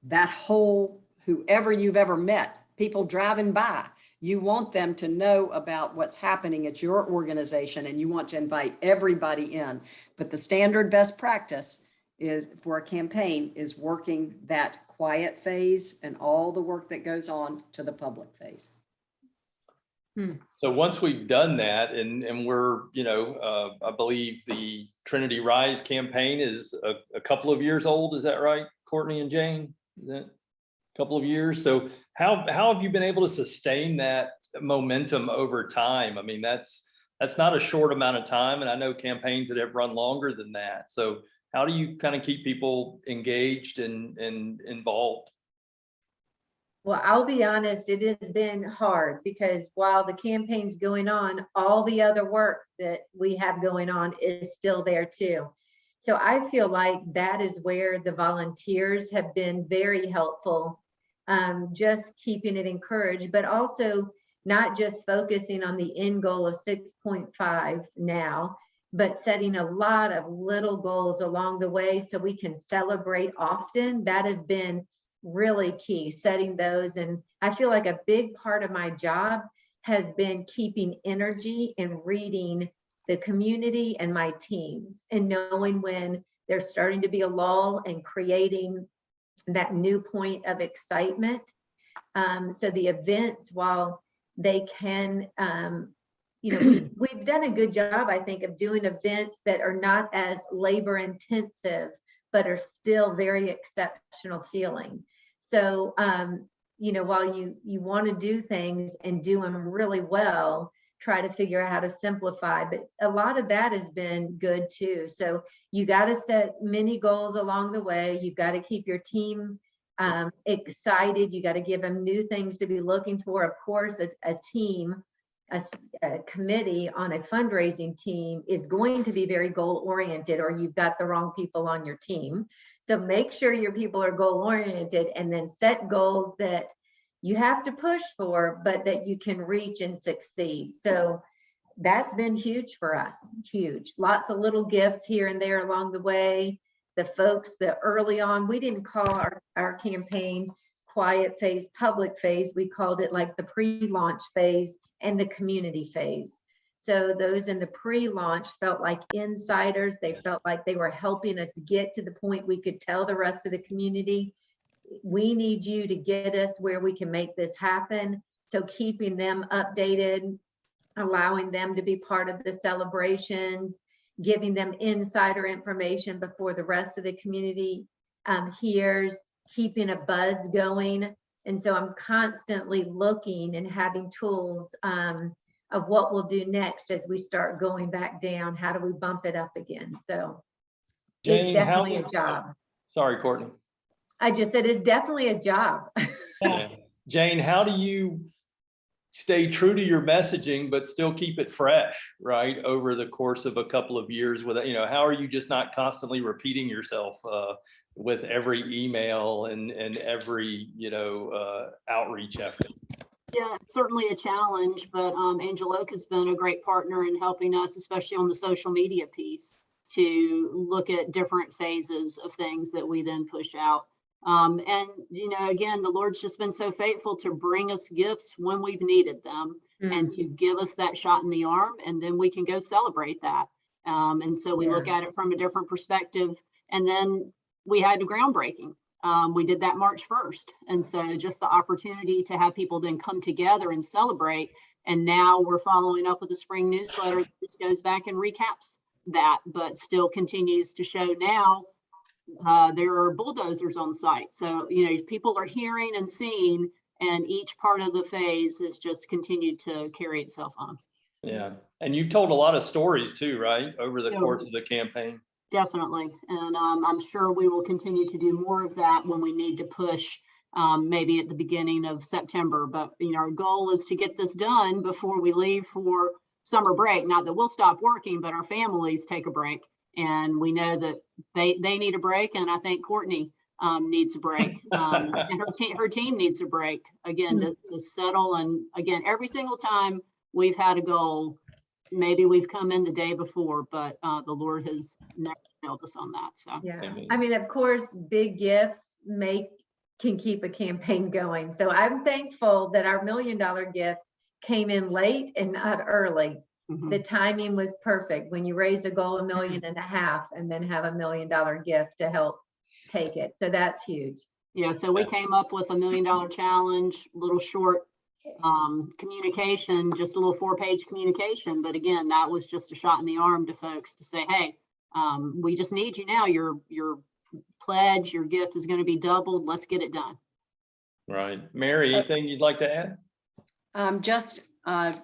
that whole, whoever you've ever met, people driving by, you want them to know about what's happening at your organization, and you want to invite everybody in. But the standard best practice is for a campaign is working that quiet phase and all the work that goes on to the public phase. So once we've done that, and we're, I believe the Trinity Rise campaign is a couple of years old. Is that right, Courtney and Jane? Is that a couple of years? So how have you been able to sustain that momentum over time? I mean, that's not a short amount of time, and I know campaigns that have run longer than that. So how do you kind of keep people engaged and involved? Well, I'll be honest, it has been hard because while the campaign's going on, all the other work that we have going on is still there too. So I feel like that is where the volunteers have been very helpful, just keeping it encouraged, but also not just focusing on the end goal of 6.5 now, but setting a lot of little goals along the way so we can celebrate often. That has been really key, setting those. And I feel like a big part of my job has been keeping energy and reading the community and my teams and knowing when there's starting to be a lull and creating that new point of excitement. So the events, while they can, we've done a good job, I think, of doing events that are not as labor intensive, but are still very exceptional feeling. So, while you want to do things and do them really well, try to figure out how to simplify, but a lot of that has been good too. So you got to set many goals along the way. You've got to keep your team excited. You got to give them new things to be looking for. Of course, a team, a committee on a fundraising team is going to be very goal oriented, or you've got the wrong people on your team. So make sure your people are goal oriented, and then set goals that you have to push for, but that you can reach and succeed. So that's been huge for us, huge. Lots of little gifts here and there along the way. The folks that early on, we didn't call our campaign quiet phase, public phase. We called it like the pre-launch phase and the community phase. So those in the pre-launch felt like insiders. They felt like they were helping us get to the point we could tell the rest of the community, we need you to get us where we can make this happen. So keeping them updated, allowing them to be part of the celebrations, giving them insider information before the rest of the community hears, keeping a buzz going. And so I'm constantly looking and having tools of what we'll do next as we start going back down. How do we bump it up again? So Jane, it's definitely a job. Sorry, Courtney. I just said it's definitely a job. Yeah. Jane, how do you stay true to your messaging, but still keep it fresh, right? Over the course of a couple of years with, how are you just not constantly repeating yourself with every email and every, outreach effort? Yeah, it's certainly a challenge, but Angel Oak has been a great partner in helping us, especially on the social media piece, to look at different phases of things that we then push out. And, again, the Lord's just been so faithful to bring us gifts when we've needed them and to give us that shot in the arm, and then we can go celebrate that. And so we look at it from a different perspective. And then we had the groundbreaking. We did that March 1st. And so just the opportunity to have people then come together and celebrate. And now we're following up with a spring newsletter. This goes back and recaps that, but still continues to show now there are bulldozers on site. So, people are hearing and seeing, and each part of the phase has just continued to carry itself on. Yeah. And you've told a lot of stories too, right? Over the course of the campaign. Definitely. And I'm sure we will continue to do more of that when we need to push, maybe at the beginning of September. But, our goal is to get this done before we leave for summer break. Not that we'll stop working, but our families take a break. And we know that they need a break. And I think Courtney needs a break. And her team needs a break, again, to settle. And again, every single time we've had a goal, maybe we've come in the day before, but the Lord has never failed us on that. So yeah, I mean, of course, big gifts can keep a campaign going. So I'm thankful that our $1 million gift came in late and not early. The timing was perfect when you raise a goal $1.5 million and then have $1 million gift to help take it. So that's huge. Yeah, so we came up with $1 million challenge, little short communication, just a little 4-page communication. But again, that was just a shot in the arm to folks to say, hey, we just need you now. Your pledge, your gift is going to be doubled. Let's get it done. Right. Mary, anything you'd like to add? Just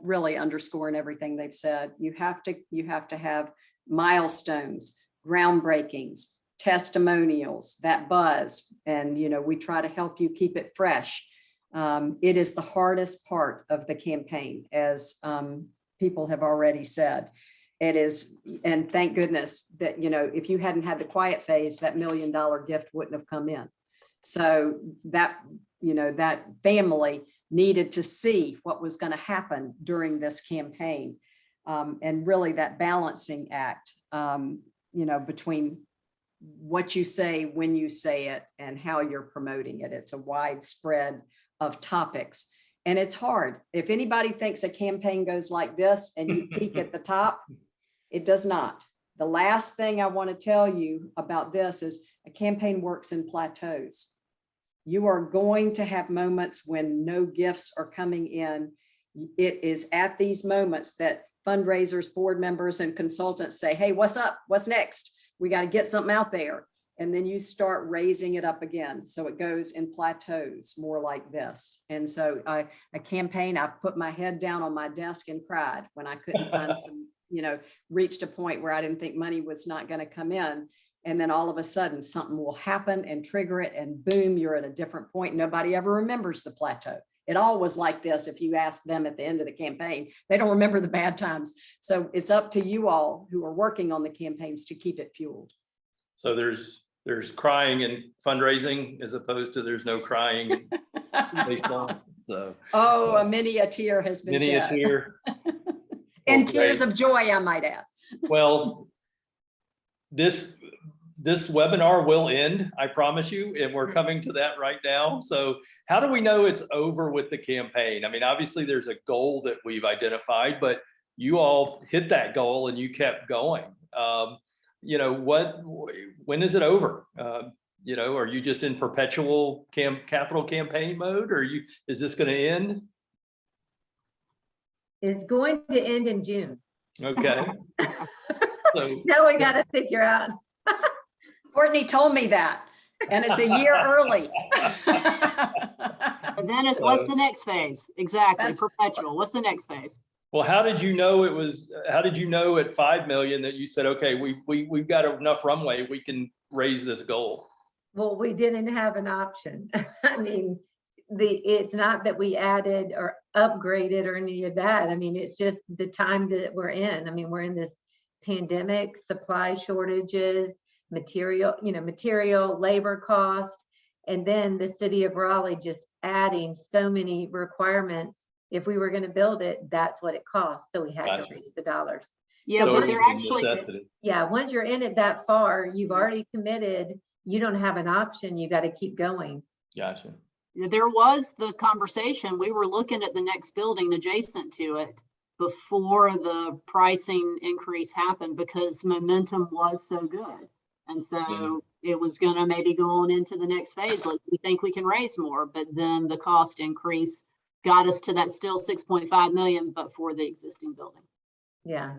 really underscoring everything they've said. You have to have milestones, groundbreakings, testimonials, that buzz, and we try to help you keep it fresh. It is the hardest part of the campaign, as people have already said. It is, and thank goodness that, if you hadn't had the quiet phase, that $1 million gift wouldn't have come in. So that, that family needed to see what was going to happen during this campaign. And really that balancing act, between what you say, when you say it, and how you're promoting it. It's a wide spread of topics. And it's hard. If anybody thinks a campaign goes like this and you peak at the top, it does not. The last thing I want to tell you about this is a campaign works in plateaus. You are going to have moments when no gifts are coming in. It is at these moments that fundraisers, board members, and consultants say, hey, what's up? What's next? We got to get something out there. And then you start raising it up again. So it goes in plateaus, more like this. And so a campaign, I put my head down on my desk and cried when I couldn't find some, reached a point where I didn't think money was not going to come in. And then all of a sudden something will happen and trigger it, and boom, you're at a different point. Nobody ever remembers the plateau. It all was like this. If you ask them at the end of the campaign, they don't remember the bad times. So it's up to you all who are working on the campaigns to keep it fueled. So there's crying in fundraising as opposed to there's no crying in baseball. So many a tear has been many shed. a tear. And tears of joy, I might add. Well, this webinar will end, I promise you, and we're coming to that right now. So how do we know it's over with the campaign? I mean, obviously there's a goal that we've identified, but you all hit that goal and you kept going. When is it over? Are you just in perpetual capital campaign mode, or is this going to end? It's going to end in June. Okay. So Now we got to figure out. Courtney told me that, and it's a year early. And then what's the next phase? Exactly. Perpetual. What's the next phase? Well, how did you know at 5 million that you said, okay, we've got enough runway, we can raise this goal? Well, we didn't have an option. I mean, it's not that we added or upgraded or any of that. I mean, it's just the time that we're in. I mean, we're in this pandemic, supply shortages, material, labor cost, and then the city of Raleigh just adding so many requirements. If we were going to build it, that's what it costs. So we had to raise the dollars. Yeah, So but once they're you're actually, yeah, once you're in it that far, you've already committed. You don't have an option. You got to keep going. Gotcha. there was the conversation, we were looking at the next building adjacent to it before the pricing increase happened because momentum was so good. And so it was gonna maybe go on into the next phase. We think we can raise more, but then the cost increase got us to that still 6.5 million, but for the existing building. Yeah.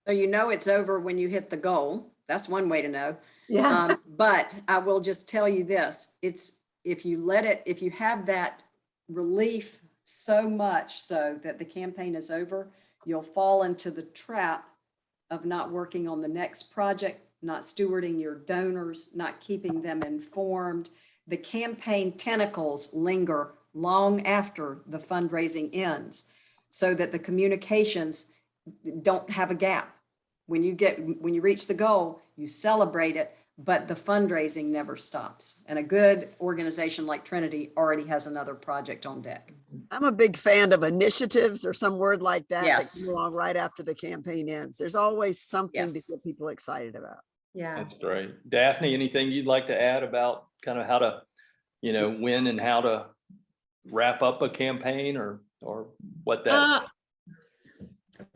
So you know it's over when you hit the goal. That's one way to know. Yeah. But I will just tell you this, it's if you have that relief so much so that the campaign is over, you'll fall into the trap of not working on the next project, not stewarding your donors, not keeping them informed. The campaign tentacles linger long after the fundraising ends so that the communications don't have a gap. When you reach the goal, you celebrate it, but the fundraising never stops. And a good organization like Trinity already has another project on deck. I'm a big fan of initiatives or some word like that Yes. that come along right after the campaign ends. There's always something to Yes. get people excited about. Yeah. That's great. Daphne, anything you'd like to add about kind of how to, when and how to wrap up a campaign or what that?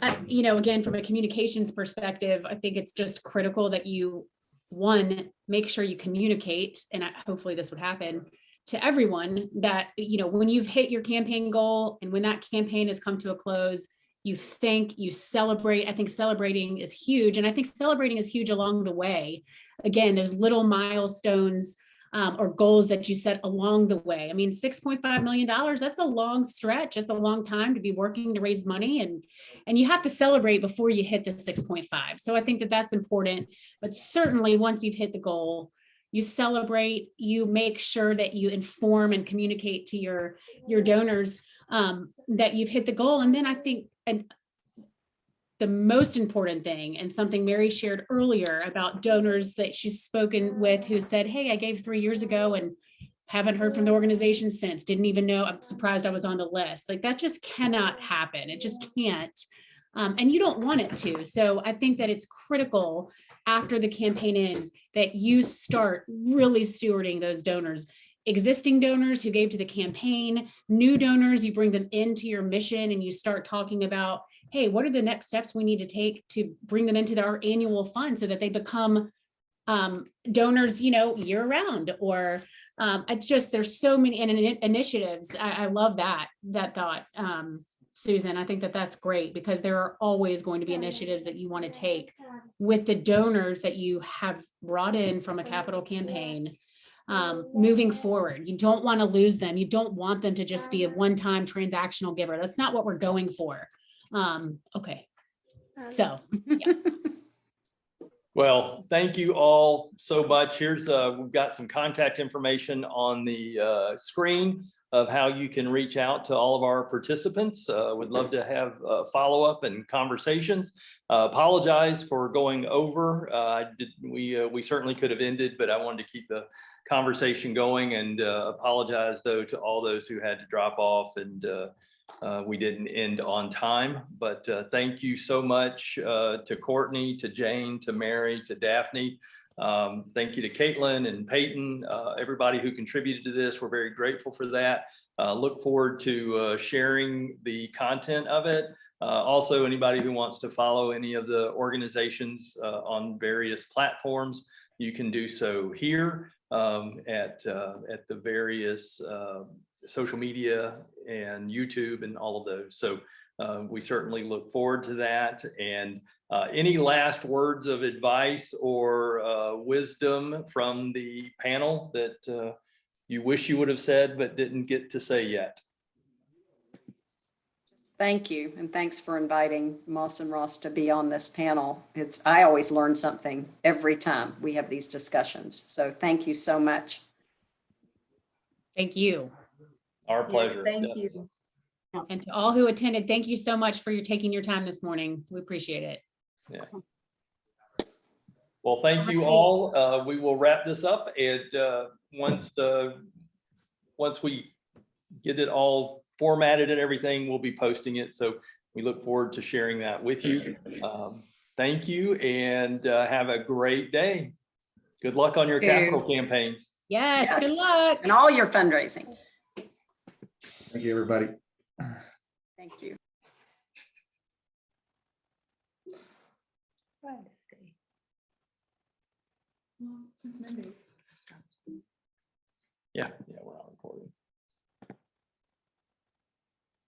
Again, from a communications perspective, I think it's just critical that you, one, make sure you communicate, and hopefully this would happen to everyone, that, when you've hit your campaign goal and when that campaign has come to a close, you thank, you celebrate. I think celebrating is huge. And I think celebrating is huge along the way. Again, there's little milestones or goals that you set along the way. I mean, $6.5 million, that's a long stretch. It's a long time to be working to raise money, and you have to celebrate before you hit the 6.5. So I think that that's important, but certainly once you've hit the goal, you celebrate, you make sure that you inform and communicate to your donors that you've hit the goal. And then I think, and the most important thing, and something Mary shared earlier about donors that she's spoken with who said, hey, I gave 3 years ago and haven't heard from the organization since, didn't even know, I'm surprised I was on the list. Like, that just cannot happen. It just can't. And you don't want it to. So I think that it's critical after the campaign ends that you start really stewarding those donors. Existing donors who gave to the campaign, new donors, you bring them into your mission and you start talking about, hey, what are the next steps we need to take to bring them into our annual fund so that they become donors, year round, or there's so many initiatives. I love that thought, Susan. I think that that's great because there are always going to be initiatives that you want to take with the donors that you have brought in from a capital campaign. Moving forward, you don't want to lose them. You don't want them to just be a one-time transactional giver. That's not what we're going for. Okay. So, yeah. Well, thank you all so much. Here's we've got some contact information on the screen of how you can reach out to all of our participants. Would love to have follow-up and conversations. Apologize for going over. We certainly could have ended, but I wanted to keep the conversation going, and apologize though to all those who had to drop off and we didn't end on time. But thank you so much to Courtney, to Jane, to Mary, to Daphne. Thank you to Caitlin and Peyton, everybody who contributed to this. We're very grateful for that. Look forward to sharing the content of it. Also, anybody who wants to follow any of the organizations on various platforms, you can do so here at the various social media and YouTube and all of those. So we certainly look forward to that. And any last words of advice or wisdom from the panel that you wish you would have said but didn't get to say yet? Thank you. And thanks for inviting Moss+Ross to be on this panel. I always learn something every time we have these discussions. So thank you so much. Thank you. Our Yes, pleasure. thank Yeah. you. And to all who attended, thank you so much for your taking your time this morning. We appreciate it. Well, thank you all. We will wrap this up, and once we get it all formatted and everything, we'll be posting it. So we look forward to sharing that with you. Thank you, and have a great day. Good luck on your capital campaigns. Yes, good Yes. luck. And all your fundraising. Thank you, everybody. Thank you. Yeah, we're on.